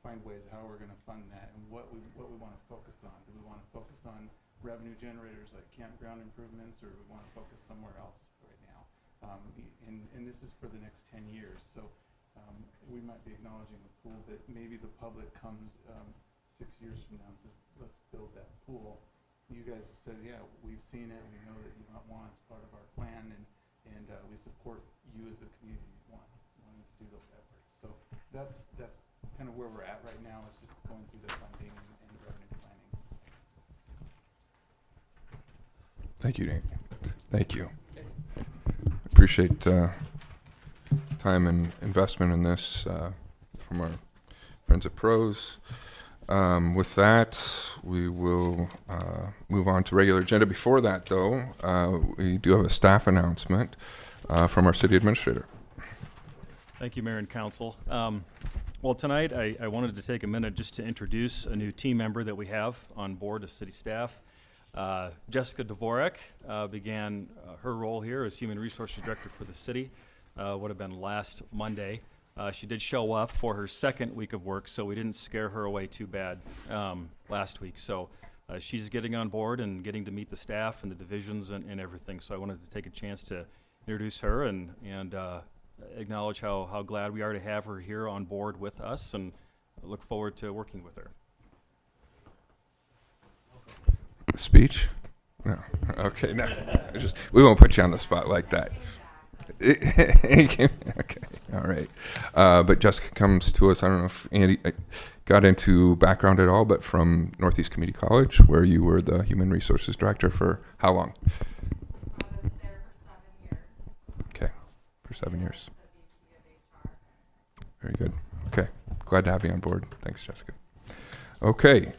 find ways how we're gonna fund that and what we wanna focus on. Do we wanna focus on revenue generators like campground improvements, or do we wanna focus somewhere else right now? And this is for the next 10 years, so we might be acknowledging the pool, but maybe the public comes 6 years from now and says, let's build that pool. You guys have said, yeah, we've seen it, we know that you want it's part of our plan, and we support you as a community wanting to do those efforts. So that's kind of where we're at right now, is just going through the funding and revenue planning. Thank you, Nate. Thank you. Appreciate time and investment in this from our friends at Pros. With that, we will move on to regular agenda. Before that, though, we do have a staff announcement from our city administrator. Thank you, Mayor and Council. Well, tonight I wanted to take a minute just to introduce a new team member that we have on board as city staff. Jessica Dvorak began her role here as Human Resources Director for the city, would have been last Monday. She did show up for her second week of work, so we didn't scare her away too bad last week. So she's getting on board and getting to meet the staff and the divisions and everything. So I wanted to take a chance to introduce her and acknowledge how glad we are to have her here on board with us, and look forward to working with her. Speech? No. Okay, no. We won't put you on the spot like that. Okay, all right. But Jessica comes to us, I don't know if Andy got into background at all, but from Northeast Community College, where you were the Human Resources Director for how long? I was there for 7 years. Okay, for 7 years. Very good. Okay, glad to have you on board. Thanks, Jessica. Okay,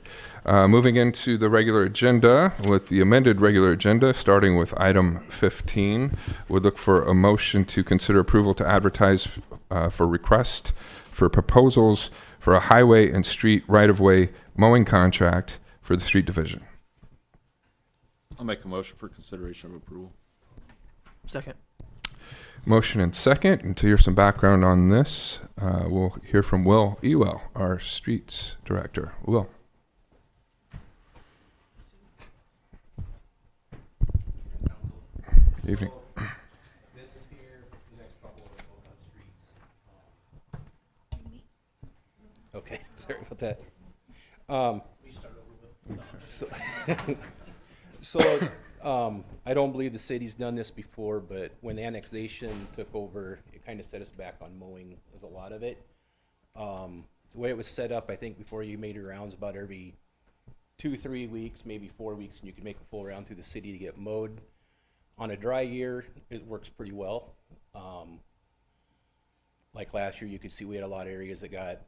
moving into the regular agenda with the amended regular agenda, starting with item 15. We'd look for a motion to consider approval to advertise for request for proposals for a highway and street right-of-way mowing contract for the street division. I'll make a motion for consideration of approval. Second. Motion and second, and to hear some background on this, we'll hear from Will Ewell, our streets director. Will. Good evening. This is here, the next couple of streets. Okay, sorry about that. I don't believe the city's done this before, but when the annexation took over, it kind of set us back on mowing as a lot of it. The way it was set up, I think before you made your rounds, about every 2-3 weeks, maybe 4 weeks, and you can make a full round through the city to get mowed. On a dry year, it works pretty well. Like last year, you could see we had a lot of areas that got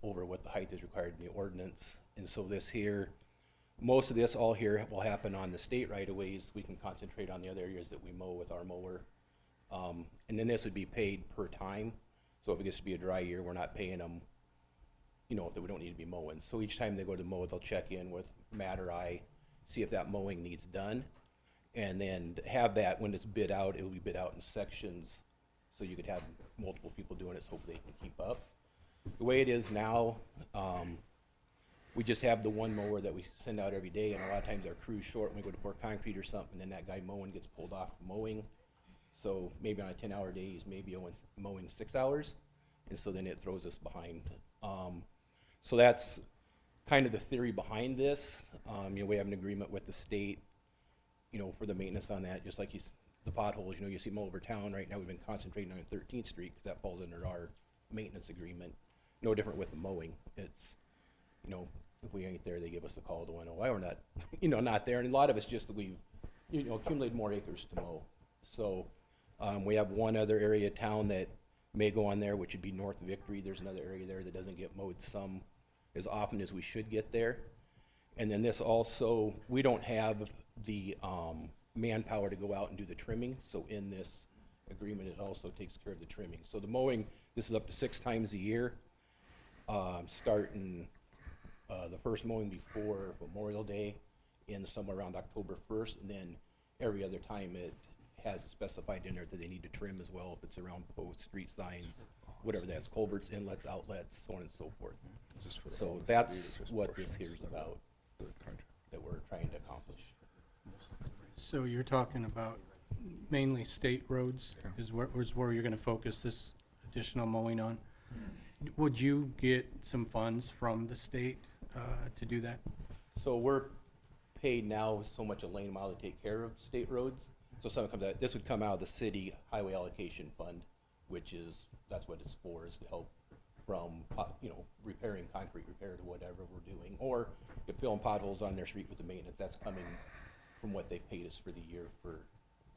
over what the height is required in the ordinance. And so this here, most of this all here will happen on the state right-of-ways. We can concentrate on the other areas that we mow with our mower. And then this would be paid per time. So if it gets to be a dry year, we're not paying them, you know, if we don't need to be mowing. So each time they go to mow, they'll check in with Matt or I, see if that mowing needs done. And then have that, when it's bid out, it will be bid out in sections. So you could have multiple people doing it so they can keep up. The way it is now, we just have the one mower that we send out every day, and a lot of times our crew's short when we go to pour concrete or something, and then that guy mowing gets pulled off mowing. So maybe on a 10-hour day, he's maybe mowing 6 hours, and so then it throws us behind. So that's kind of the theory behind this. You know, we have an agreement with the state, you know, for the maintenance on that, just like the potholes, you know, you see them all over town. Right now we've been concentrating on 13th Street because that falls under our maintenance agreement. No different with the mowing. It's, you know, if we ain't there, they give us a call to know why we're not, you know, not there. And a lot of it's just that we've, you know, accumulated more acres to mow. So we have one other area of town that may go on there, which would be North Victory. There's another area there that doesn't get mowed some as often as we should get there. And then this also, we don't have the manpower to go out and do the trimming. So in this agreement, it also takes care of the trimming. So the mowing, this is up to 6 times a year, starting the first mowing before Memorial Day in somewhere around October 1st, and then every other time it has it specified in there that they need to trim as well, if it's around posts, street signs, whatever that's, culverts, inlets, outlets, so on and so forth. So that's what this here's about, that we're trying to accomplish. So you're talking about mainly state roads is where you're gonna focus this additional mowing on? Would you get some funds from the state to do that? So we're paid now so much a lane mile to take care of state roads. So some comes out, this would come out of the city highway allocation fund, which is, that's what it's for, is to help from, you know, repairing concrete repair to whatever we're doing. Or if filling potholes on their street with the maintenance, that's coming from what they paid us for the year for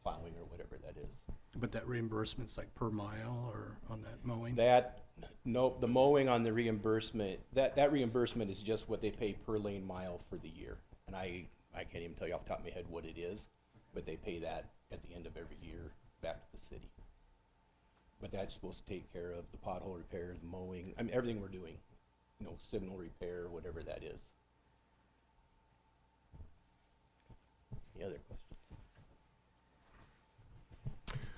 plowing or whatever that is. But that reimbursement's like per mile or on that mowing? That, nope, the mowing on the reimbursement, that reimbursement is just what they pay per lane mile for the year. And I can't even tell you off the top of my head what it is, but they pay that at the end of every year back to the city. But that's supposed to take care of the pothole repair, the mowing, I mean, everything we're doing, you know, signal repair, whatever that is. Any other questions?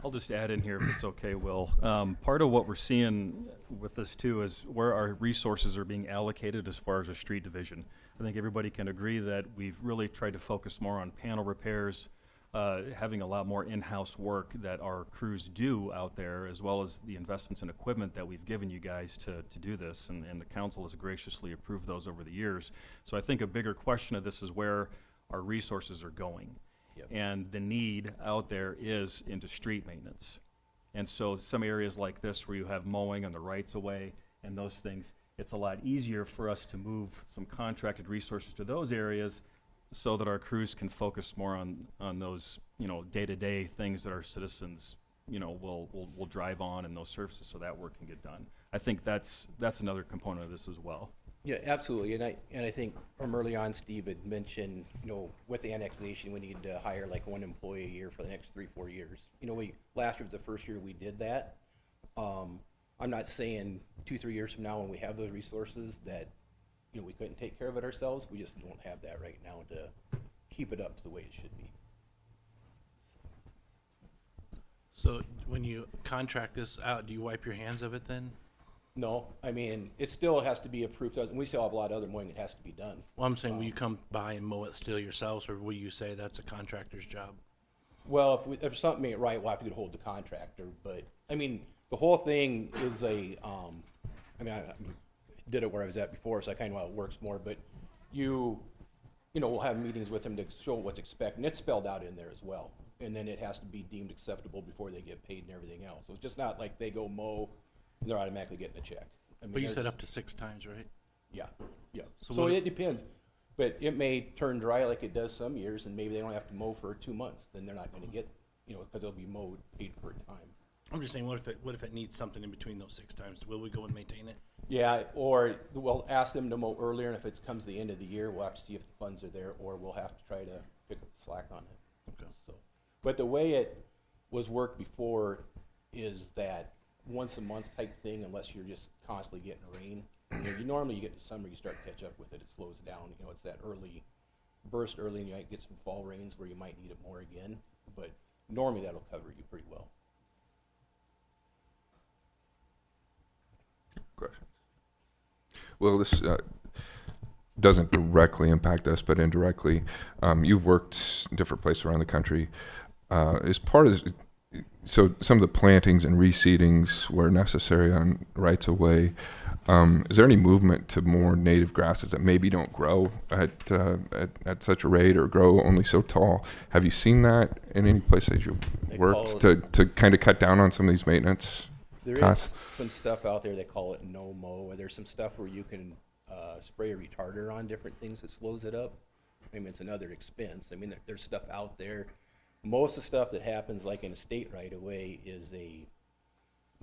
I'll just add in here if it's okay, Will. Part of what we're seeing with this too is where our resources are being allocated as far as our street division. I think everybody can agree that we've really tried to focus more on panel repairs, having a lot more in-house work that our crews do out there, as well as the investments in equipment that we've given you guys to do this, and the council has graciously approved those over the years. So I think a bigger question of this is where our resources are going. Yep. And the need out there is into street maintenance. And so some areas like this where you have mowing on the rights of way and those things, it's a lot easier for us to move some contracted resources to those areas so that our crews can focus more on those, you know, day-to-day things that our citizens, you know, will drive on and those services, so that work can get done. I think that's another component of this as well. Yeah, absolutely, and I think from early on, Steve had mentioned, you know, with the annexation, we need to hire like 1 employee a year for the next 3-4 years. You know, last year was the first year we did that. I'm not saying 2-3 years from now when we have those resources that, you know, we couldn't take care of it ourselves. We just don't have that right now to keep it up to the way it should be. So when you contract this out, do you wipe your hands of it then? No, I mean, it still has to be approved, and we still have a lot of other mowing that has to be done. Well, I'm saying, will you come by and mow it still yourselves, or will you say that's a contractor's job? Well, if something ain't right, we'll have to get a hold of the contractor, but, I mean, the whole thing is I did it where I was at before, so I kind of know how it works more, but you know, we'll have meetings with them to show what's expected, and it's spelled out in there as well. And then it has to be deemed acceptable before they get paid and everything else. So it's just not like they go mow and they're automatically getting a check. I mean, But you said up to 6 times, right? Yeah, yeah. So So what- it depends. But it may turn dry like it does some years, and maybe they don't have to mow for 2 months. Then they're not going to get, because they'll be mowed, paid per time. I'm just saying, what if it needs something in between those 6 times? Will we go and maintain it? Yeah, or we'll ask them to mow earlier, and if it comes the end of the year, we'll have to see if the funds are there, or we'll have to try to pick up the slack on it. Okay. So, but the way it was worked before is that once a month type thing, unless you're just constantly getting rain. Normally you get to summer, you start to catch up with it. It slows down. It's that early burst early, and you might get some fall rains where you might need it more again. But normally that'll cover you pretty well. Questions? Well, this doesn't directly impact us, but indirectly, you've worked in different places around the country. As part of this, so some of the plantings and reseedings were necessary on rights of way. Is there any movement to more native grasses that maybe don't grow at such a rate or grow only so tall? Have you seen that in any places you've worked to kind of cut down on some of these maintenance costs? There is some stuff out there, they call it no-mow. There's some stuff where you can spray a retarder on different things that slows it up. I mean, it's another expense. I mean, there's stuff out there. Most of the stuff that happens like in a state right away is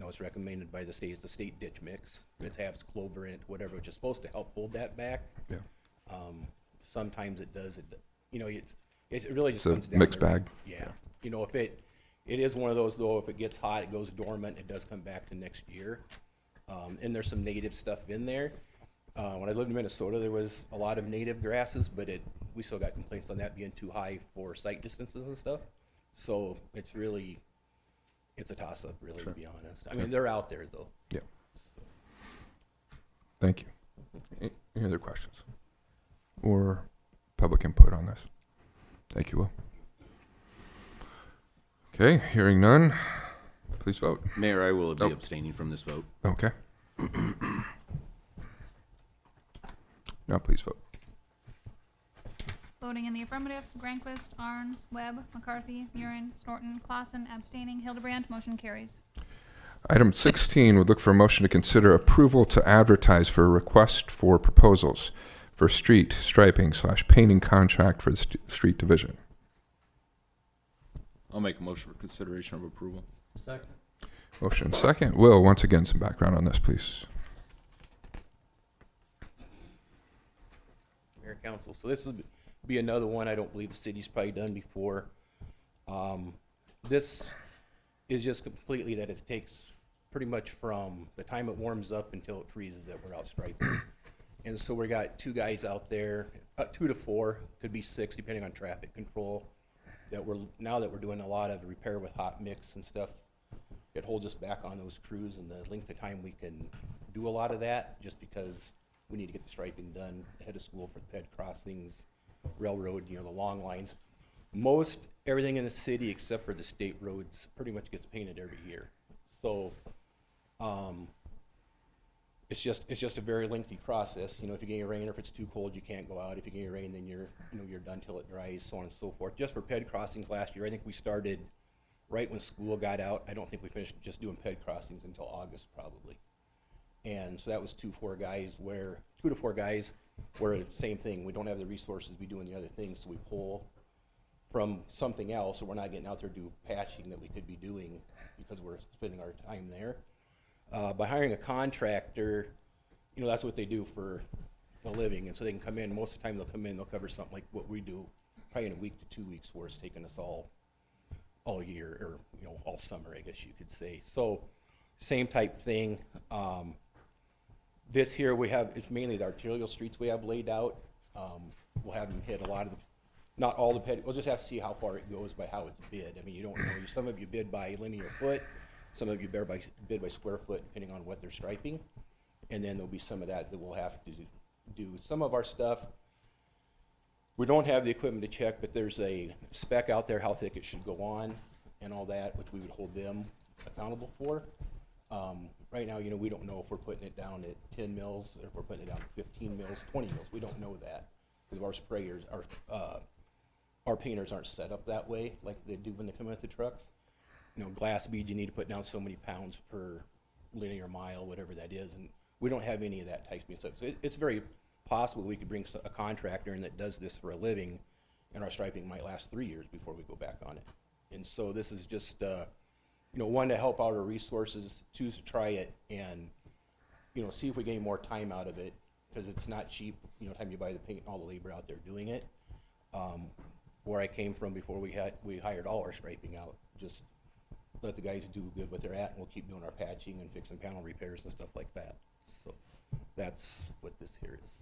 it's recommended by the state. It's the state ditch mix. It has clover in it, whatever, which is supposed to help hold that back. Yeah. Sometimes it does. It really just It's a comes down mixed to, bag. Yeah. If it is one of those though, if it gets hot, it goes dormant. It does come back the next year. And there's some native stuff in there. When I lived in Minnesota, there was a lot of native grasses, but we still got complaints on that being too high for sight distances and stuff. So it's a toss-up, really, to be honest. I mean, they're out there, though. Yeah. Thank you. Any other questions or public input on this? Thank you, Will. Okay, hearing none, please vote. Mayor, I will be abstaining from this vote. Okay. Now please vote. Voting in the affirmative, Granquist, Arns, Webb, McCarthy, Murin, Norton, Clausen, abstaining, Hildebrand, motion carries. Item 16 would look for a motion to consider approval to advertise for a request for proposals for street striping / painting contract for the street division. I'll make a motion for consideration of approval. Second. Motion second. Will, once again, some background on this, please. Mayor, Council. So this would be another one I don't believe the city's probably done before. This is just completely that it takes pretty much from the time it warms up until it freezes that we're out striping. And so we got 2 guys out there, 2 to 4, could be 6 depending on traffic control. Now that we're doing a lot of repair with hot mix and stuff, it holds us back on those crews and the length of time we can do a lot of that, just because we need to get the striping done ahead of school for the ped crossings, railroad, the long lines. Most everything in the city except for the state roads pretty much gets painted every year. So it's just a very lengthy process. If you get rain or if it's too cold, you can't go out. If you get rain, then you're done till it dries, so on and so forth. Just for ped crossings last year, I think we started right when school got out. I don't think we finished just doing ped crossings until August probably. And so that was 2 to 4 guys where the same thing. We don't have the resources to be doing the other things, so we pull from something else, so we're not getting out there to do patching that we could be doing because we're spending our time there. By hiring a contractor, that's what they do for a living, and so they can come in. Most of the time they'll come in, they'll cover something like what we do, probably in a week to 2 weeks, where it's taking us all year, or all summer, I guess you could say. So same type thing. This here it's mainly the arterial streets we have laid out. We'll have them hit a lot of not all the ped. We'll just have to see how far it goes by how it's bid. I mean, you don't know. Some of you bid by linear foot, some of you bid by square foot, depending on what they're striping. And then there'll be some of that we'll have to do. Some of our stuff, we don't have the equipment to check, but there's a spec out there how thick it should go on and all that, which we would hold them accountable for. Right now, we don't know if we're putting it down at 10 mils, or if we're putting it down at 15 mils, 20 mils. We don't know that because our sprayers, our painters aren't set up that way like they do when they come out the trucks. Glass bead, you need to put down so many pounds per linear mile, whatever that is, and we don't have any of that type of stuff. So it's very possibly we could bring a contractor in that does this for a living, and our striping might last 3 years before we go back on it. And so this is just, one, to help out our resources, choose to try it, and, see if we get any more time out of it, because it's not cheap, time you buy the paint and all the labor out there doing it. Where I came from before we hired all our striping out, just let the guys do good what they're at, and we'll keep doing our patching and fixing panel repairs and stuff like that. So that's what this here is.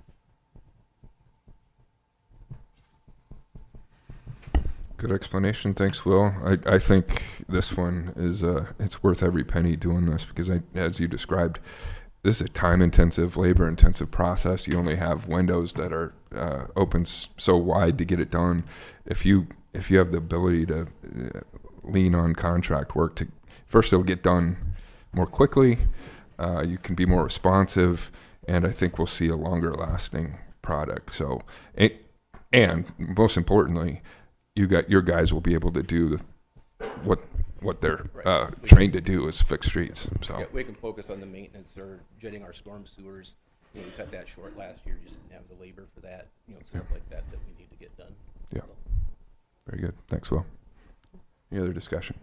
Good explanation. Thanks, Will. I think this one is, it's worth every penny doing this because as you described, this is a time-intensive, labor-intensive process. You only have windows that are open so wide to get it done. If you have the ability to lean on contract work, first it'll get done more quickly. You can be more responsive, and I think we'll see a longer-lasting product. So, and most importantly, your guys will be able to do what they're trained to do is fix streets. So yeah, we can focus on the maintenance or jetting our storm sewers. We cut that short last year, just didn't have the labor for that, stuff like that we need to get done. Yeah. So. Very good. Thanks, Will. Any other discussion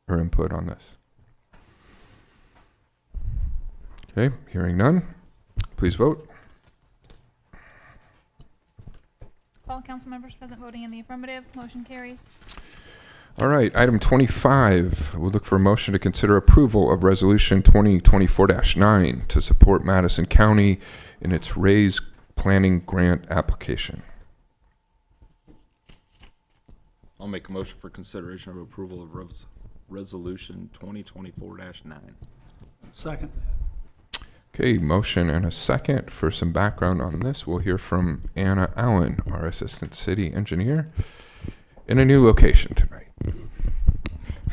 or input on this? Okay, hearing none. Please vote. All council members present voting in the affirmative, motion carries. All right, item 25, we'll look for a motion to consider approval of Resolution 2024-9 to support Madison County in its RAISE planning grant application. I'll make a motion for consideration of approval of Resolution 2024-9. Second. Okay, motion and a second. For some background on this, we'll hear from Anna Allen, our Assistant City Engineer, in a new location tonight.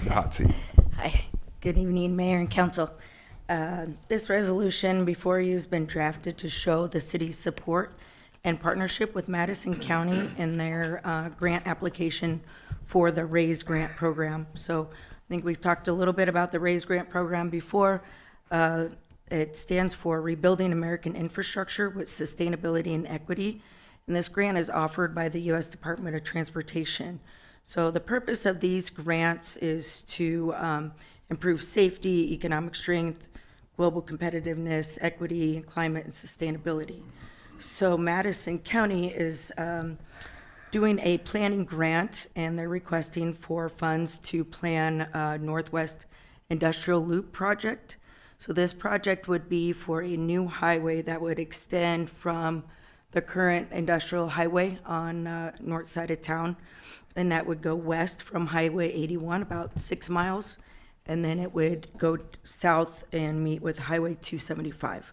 The hot seat. Hi, good evening, Mayor and Council. This resolution before you has been drafted to show the city's support and partnership with Madison County in their grant application for the RAISE grant program. So I think we've talked a little bit about the RAISE grant program before. It stands for Rebuilding American Infrastructure with Sustainability and Equity. And this grant is offered by the U.S. Department of Transportation. So the purpose of these grants is to improve safety, economic strength, global competitiveness, equity, climate, and sustainability. So Madison County is doing a planning grant, and they're requesting for funds to plan a Northwest Industrial Loop project. So this project would be for a new highway that would extend from the current industrial highway on north side of town, and that would go west from Highway 81 about 6 miles, and then it would go south and meet with Highway 275.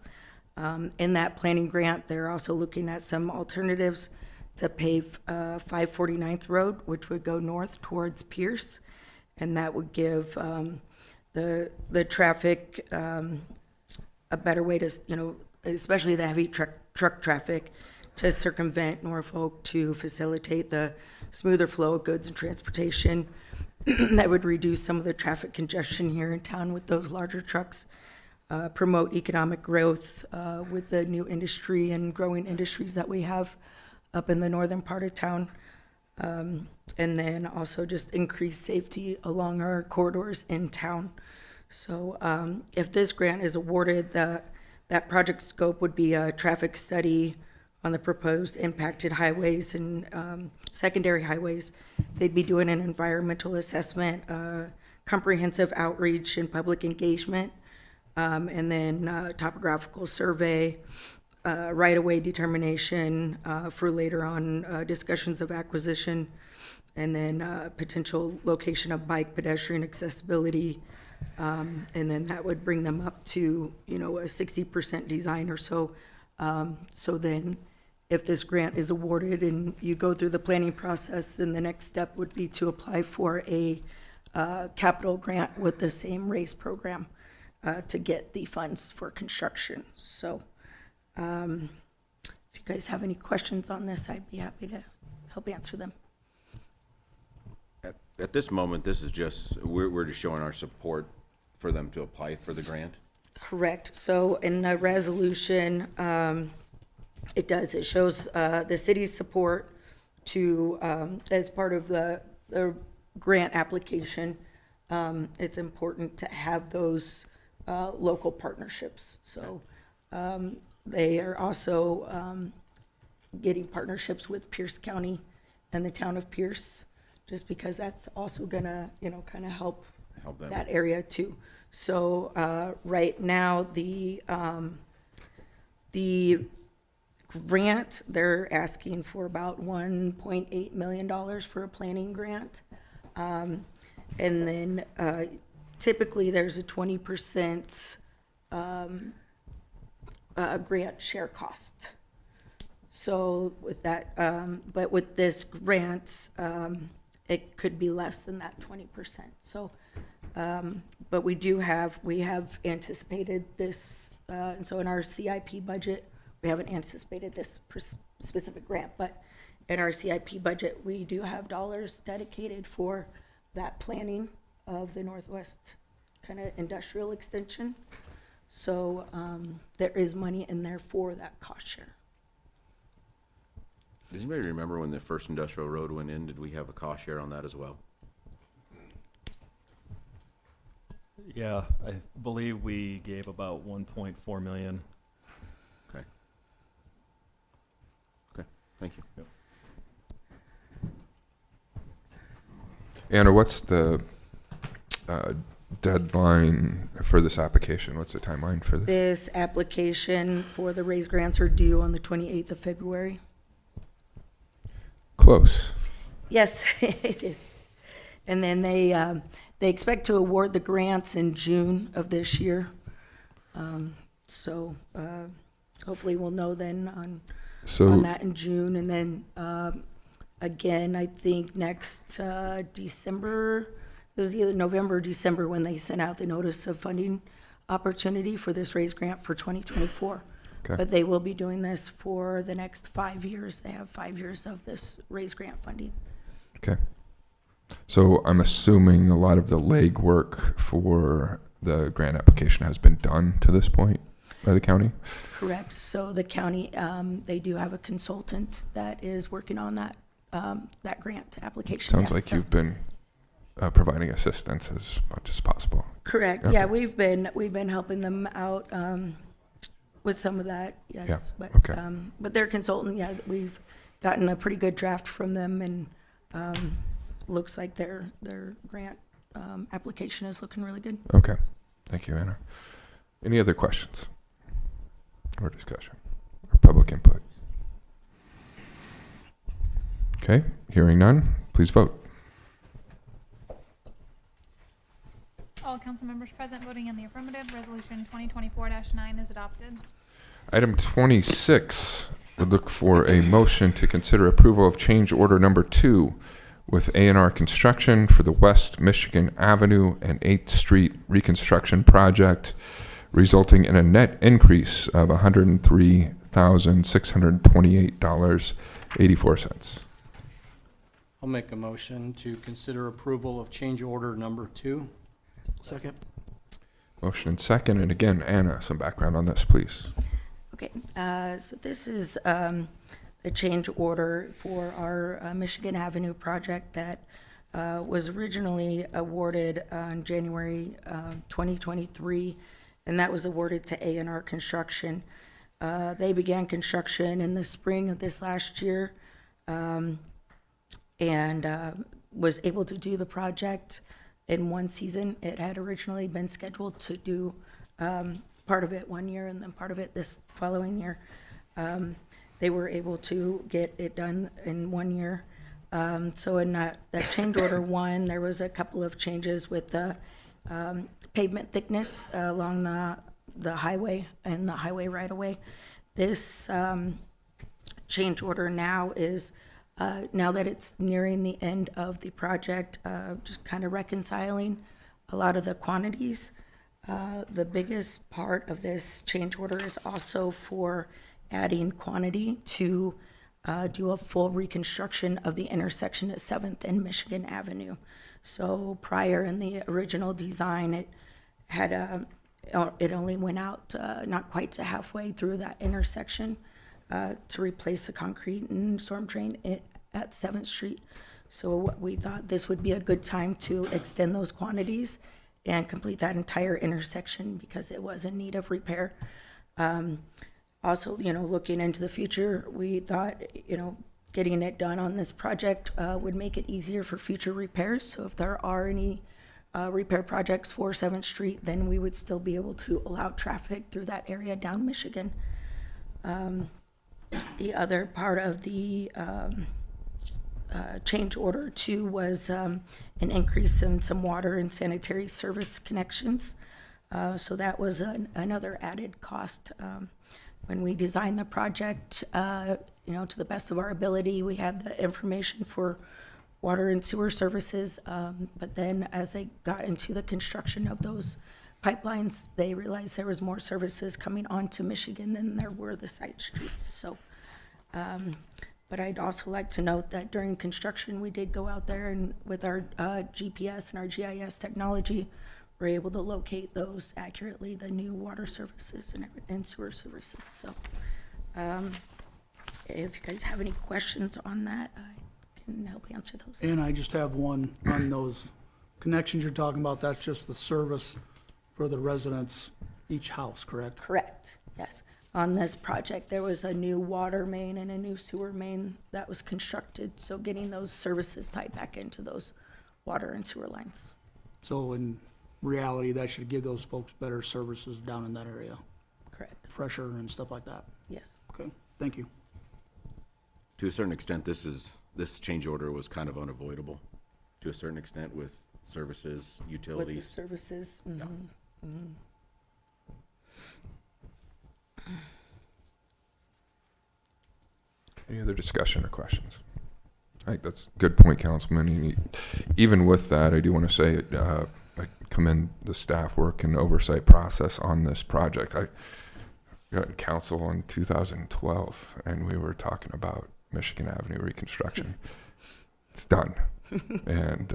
In that planning grant, they're also looking at some alternatives to pave 549th Road, which would go north towards Pierce, and that would give the traffic a better way to, especially the heavy truck traffic, to circumvent Norfolk to facilitate the smoother flow of goods and transportation. That would reduce some of the traffic congestion here in town with those larger trucks, promote economic growth with the new industry and growing industries that we have up in the northern part of town. And then also just increase safety along our corridors in town. So if this grant is awarded, that project scope would be a traffic study on the proposed impacted highways and secondary highways. They'd be doing an environmental assessment, comprehensive outreach and public engagement, and then topographical survey, right-of-way determination for later on discussions of acquisition, and then potential location of bike pedestrian accessibility, and then that would bring them up to a 60% design or so. So then if this grant is awarded and you go through the planning process, then the next step would be to apply for a capital grant with the same RAISE program to get the funds for construction. So if you guys have any questions on this, I'd be happy to help answer them. At this moment, this is just, we're just showing our support for them to apply for the grant? Correct. So in the resolution, It does. It shows the city's support to, as part of the grant application. It's important to have those local partnerships. So they are also getting partnerships with Pierce County and the town of Pierce, just because that's also gonna, kind of help them. that area too. So right now, the grant, they're asking for about $1.8 million for a planning grant. And then typically there's a 20% grant share cost. So with that, but with this grant, it could be less than that 20%. So, but we have anticipated this, and so in our CIP budget, we haven't anticipated this specific grant, but in our CIP budget, we do have dollars dedicated for that planning of the Northwest kind of industrial extension. So there is money in there for that cost share. Does anybody remember when the first industrial road went in? Did we have a cost share on that as well? Yeah, I believe we gave about 1.4 million. Okay. Okay, thank you. Yep. Anna, what's the deadline for this application? What's the timeline for this? This application for the raise grants are due on the 28th of February. Close. Yes, it is. And then they expect to award the grants in June of this year. So hopefully we'll know then on that in June. And then again, I think next December, it was either November or December when they sent out the notice of funding opportunity for this raise grant for 2024. Okay. But they will be doing this for the next 5 years. They have 5 years of this raise grant funding. Okay. So I'm assuming a lot of the legwork for the grant application has been done to this point by the county? Correct. So the county, they do have a consultant that is working on that grant application. Sounds yes, like so. you've been providing assistance as much as possible. Correct. Okay. Yeah, we've been helping them out with some of that. Yes. Yeah. But Okay. But their consultant, yeah, we've gotten a pretty good draft from them, and looks like their grant application is looking really good. Okay. Thank you, Anna. Any other questions or discussion or public input? Okay. Hearing none, please vote. All council members present voting in the affirmative, resolution 2024-9 is adopted. Item 26, would look for a motion to consider approval of change order number 2 with A&R Construction for the West Michigan Avenue and 8th Street reconstruction project, resulting in a net increase of $103,628.84. I'll make a motion to consider approval of change order number 2. Second. Motion and second, and again, Anna, some background on this, please. Okay, so this is a change order for our Michigan Avenue project that was originally awarded on January 2023, and that was awarded to A&R Construction. They began construction in the spring of this last year, and was able to do the project in one season. It had originally been scheduled to do part of it 1 year and then part of it this following year. They were able to get it done in 1 year. So in that change order 1, there was a couple of changes with the pavement thickness along the highway and the highway right-of-way. This change order now is now that it's nearing the end of the project, just kind of reconciling a lot of the quantities. The biggest part of this change order is also for adding quantity to do a full reconstruction of the intersection at 7th and Michigan Avenue. So prior in the original design, it had it only went out not quite to halfway through that intersection. to replace the concrete and storm drain at 7th Street. So we thought this would be a good time to extend those quantities and complete that entire intersection because it was in need of repair. Also, looking into the future, we thought, getting it done on this project would make it easier for future repairs. So if there are any repair projects for 7th Street, then we would still be able to allow traffic through that area down Michigan. The other part of the change order too was an increase in some water and sanitary service connections. So that was another added cost. When we designed the project, to the best of our ability, we had the information for water and sewer services, but then as they got into the construction of those pipelines, they realized there was more services coming onto Michigan than there were the side streets. So, but I'd also like to note that during construction, we did go out there and with our GPS and our GIS technology, we're able to locate those accurately, the new water services and sewer services. So if you guys have any questions on that, I can help answer those. And I just have one on those connections you're talking about. That's just the service for the residents, each house, correct? Correct, yes. On this project, there was a new water main and a new sewer main that was constructed. So getting those services tied back into those water and sewer lines. So in reality, that should give those folks better services down in that area. Correct. Fresher and stuff like that. Yes. Okay, thank you. To a certain extent, this change order was kind of unavoidable, to a certain extent with services, utilities. With the services. Mm-hmm. Yeah. Mm-hmm. Any other discussion or questions? I think that's a good point, Councilman. Even with that, I do want to say I commend the staff work and oversight process on this project. I got in council in 2012, and we were talking about Michigan Avenue reconstruction. It's done, and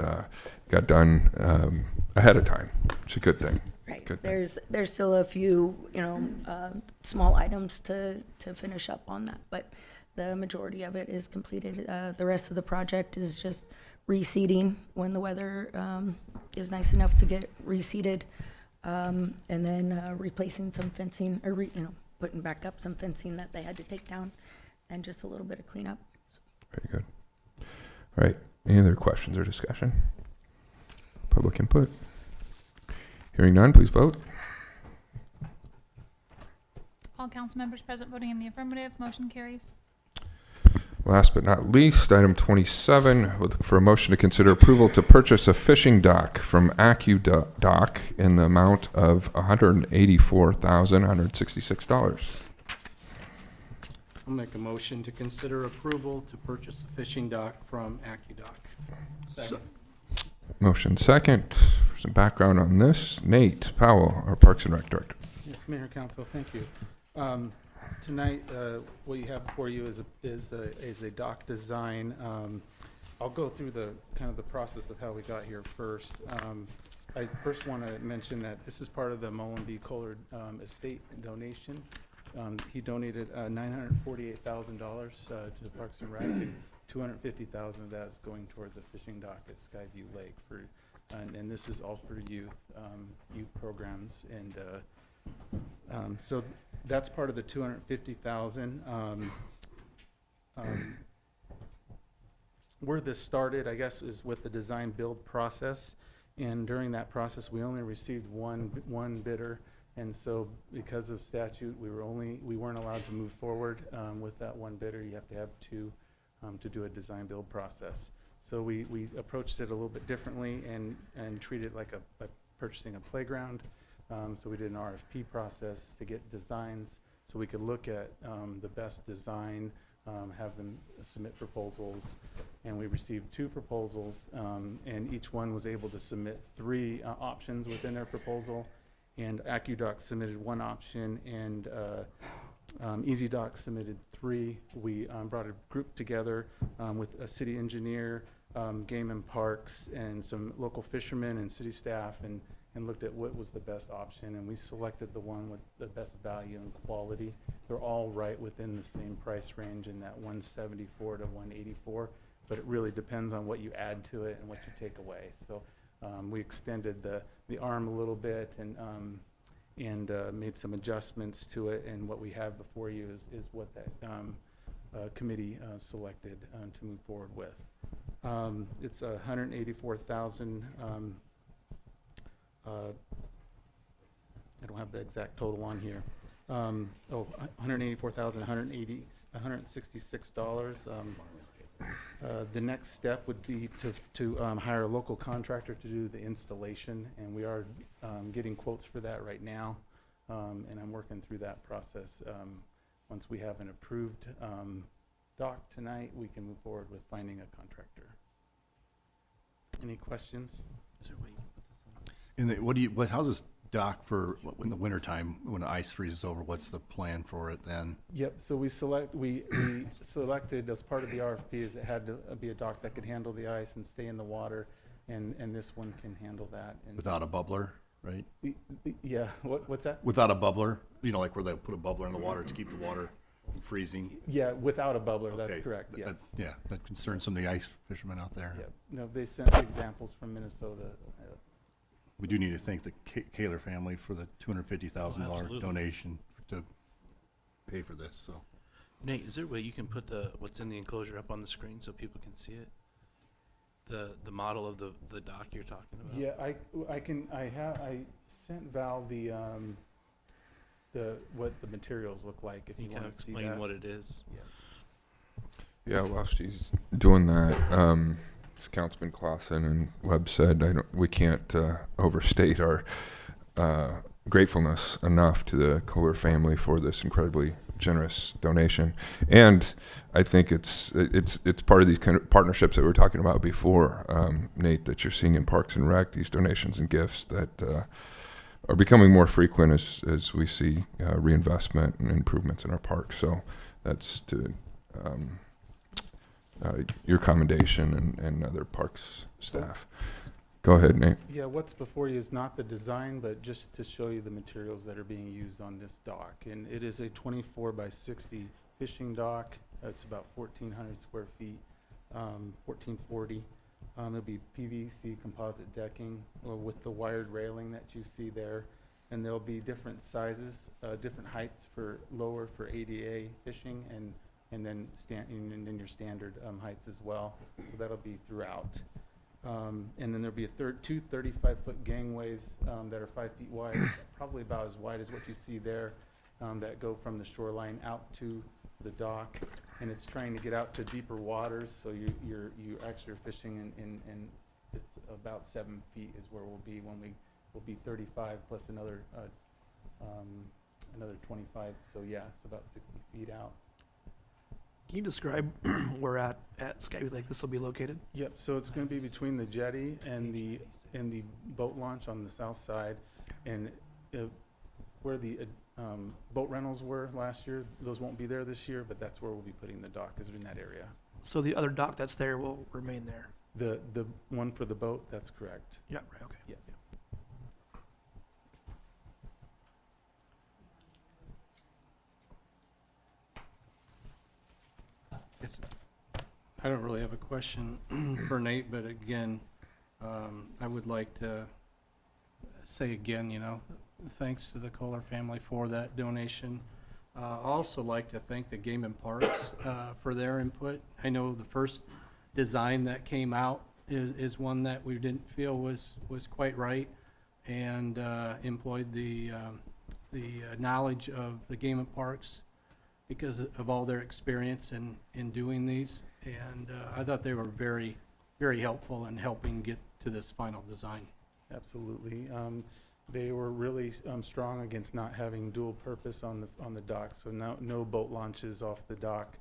got done ahead of time. It's a good thing. Right. Good thing. There's still a few, small items to finish up on that, but the majority of it is completed. The rest of the project is just reseeding when the weather is nice enough to get reseeded, and then replacing some fencing or putting back up some fencing that they had to take down, and just a little bit of cleanup. Very good. All right. Any other questions or discussion? Public input? Hearing none, please vote. All council members present voting in the affirmative, motion carries. Last but not least, item 27, we'll look for a motion to consider approval to purchase a fishing dock from AccuDock in the amount of $184,166. I'll make a motion to consider approval to purchase a fishing dock from AccuDock. Second. Motion second. For some background on this, Nate Powell, our Parks and Rec Director. Yes, Mayor, Council, thank you. Tonight, what you have before you is a dock design. I'll go through the process of how we got here first. I first want to mention that this is part of the Mullen B. Kohler estate donation. He donated $948,000 to the Parks and Rec, and $250,000 of that is going towards a fishing dock at Skyview Lake and this is all for youth programs, and so that's part of the $250,000. Where this started, I guess, is with the design build process, and during that process, we only received one bidder. And so, because of statute, we weren't allowed to move forward with that one bidder. You have to have two to do a design build process. So we approached it a little bit differently and treated it like purchasing a playground. So we did an RFP process to get designs, so we could look at the best design, have them submit proposals, and we received 2 proposals, and each one was able to submit 3 options within their proposal. And AccuDock submitted 1 option, and EasyDock submitted 3. We brought a group together with a city engineer, Game and Parks, and some local fishermen and city staff, and and looked at what was the best option, and we selected the one with the best value and quality. They're all right within the same price range in that 174 to 184, but it really depends on what you add to it and what you take away. So we extended the arm a little bit and made some adjustments to it, and what we have before you is what that committee selected to move forward with. It's $184,000. I don't have the exact total on here. $184,166. The next step would be to hire a local contractor to do the installation, and we are getting quotes for that right now, and I'm working through that process. Once we have an approved dock tonight, we can move forward with finding a contractor. Any questions? Is there a way you can put this on? How's this dock for in the wintertime when the ice freezes over? What's the plan for it then? Yep, so we selected as part of the RFPs, it had to be a dock that could handle the ice and stay in the water, and this one can handle that. And Without a bubbler, right? yeah, what's that? Without a bubbler, like where they put a bubbler in the water to keep the water from freezing? Yeah, without a bubbler, that's Okay, correct, yes. That concerns some of the ice fishermen out there. Yep. No, they sent examples from Minnesota. We do need to thank the Kaler family for the $250,000 absolutely. donation to pay for this, so. Nate, is there a way you can put what's in the enclosure up on the screen so people can see it? The model of the dock you're talking about? Yeah, I sent Val what the materials look like, if you You can want to see explain that. what it is. Yeah, while she's doing that, as Councilman Clausen and Webb said, we can't overstate our gratefulness enough to the Kohler family for this incredibly generous donation. And I think it's part of these kind of partnerships that we were talking about before, Nate, that you're seeing in Parks and Rec, these donations and gifts that are becoming more frequent as we see reinvestment and improvements in our parks. So that's to your commendation and other parks staff. Go ahead, Nate. Yeah, what's before you is not the design, but just to show you the materials that are being used on this dock. And it is a 24 by 60 fishing dock. It's about 1,400 square feet, 1,440. It'll be PVC composite decking with the wired railing that you see there. And there'll be different sizes, different heights for lower for ADA fishing, and then your standard heights as well. So that'll be throughout. And then there'll be two 35-foot gangways that are 5 feet wide, probably about as wide as what you see there, that go from the shoreline out to the dock. And it's trying to get out to deeper waters, so you actually are fishing in it's about 7 feet is where we'll be when we'll be 35 plus another 25. So yeah, it's about 60 feet out. Can you describe where at Skyway Lake this will be located? Yep, so it's going to be between the jetty and the boat launch on the south side, and where the boat rentals were last year, those won't be there this year, but that's where we'll be putting the dock, is in that area. So the other dock that's there will remain there? The one for the boat, that's correct. Yeah, right, okay. Yeah. I don't really have a question for Nate, but again, I would like to say again, thanks to the Kohler family for that donation. Also like to thank the Game and Parks for their input. I know the first design that came out is one that we didn't feel was quite right, and employed the knowledge of the Game and Parks because of all their experience in doing these. And I thought they were very, very helpful in helping get to this final design. Absolutely. They were really strong against not having dual purpose on the dock. So no boat launches off the dock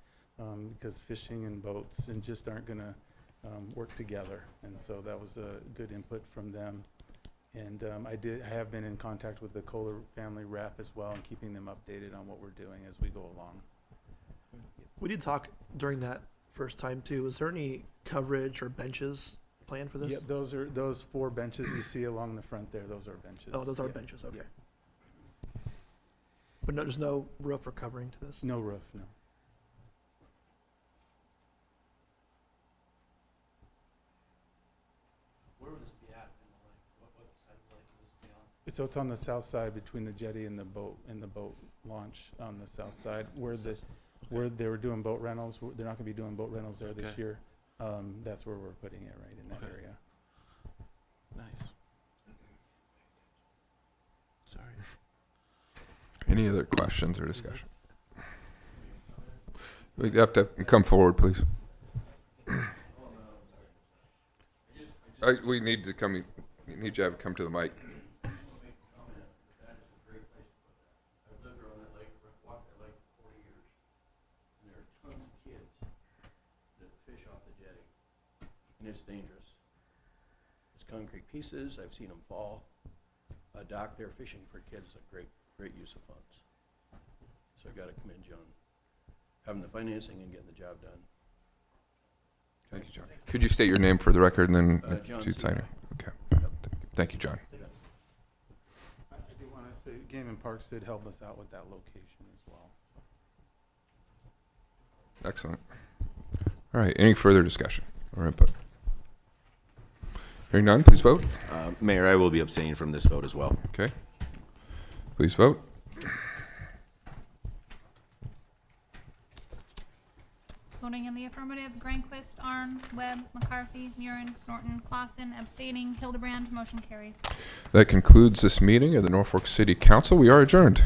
because fishing and boats and just aren't going to work together. And so that was a good input from them. And I have been in contact with the Kohler family rep as well, and keeping them updated on what we're doing as we go along. We did talk during that first time too. Was there any coverage or benches plan for this? Yeah, those 4 benches you see along the front there, those are benches. Oh, those are Yeah. benches, okay. Yeah. But no, there's no roof or covering to this? No roof, no. Where would this be at in the lake? What side of the lake would this be on? So it's on the south side between the jetty and the boat launch on the south side where they were doing boat rentals. They're not gonna be doing boat rentals there this Okay. year. That's where we're putting it, right in that Okay. area. Nice. Sorry. Any other questions or discussion? We have to come forward, please. We need to come. We need you to come to the mic. And it's dangerous. It's concrete pieces, I've seen them fall. A dock there fishing for kids is a great use of funds. So I gotta commend you on having the financing and getting the job done. Thank you, John. Could you state your name for the record and then John to sign it? Seagull. Okay. Thank you, John. I do wanna say, Game and Parks did help us out with that location as well. So. Excellent. All right. Any further discussion or input? Hearing none, please vote. Mayor, I will be abstaining from this vote as well. Okay. Please vote. Voting in the affirmative, Granquist, Arns, Webb, McCarthy, Murin, Snorton, Clausen, abstaining, Hildebrand, motion carries. That concludes this meeting of the Norfolk City Council. We are adjourned.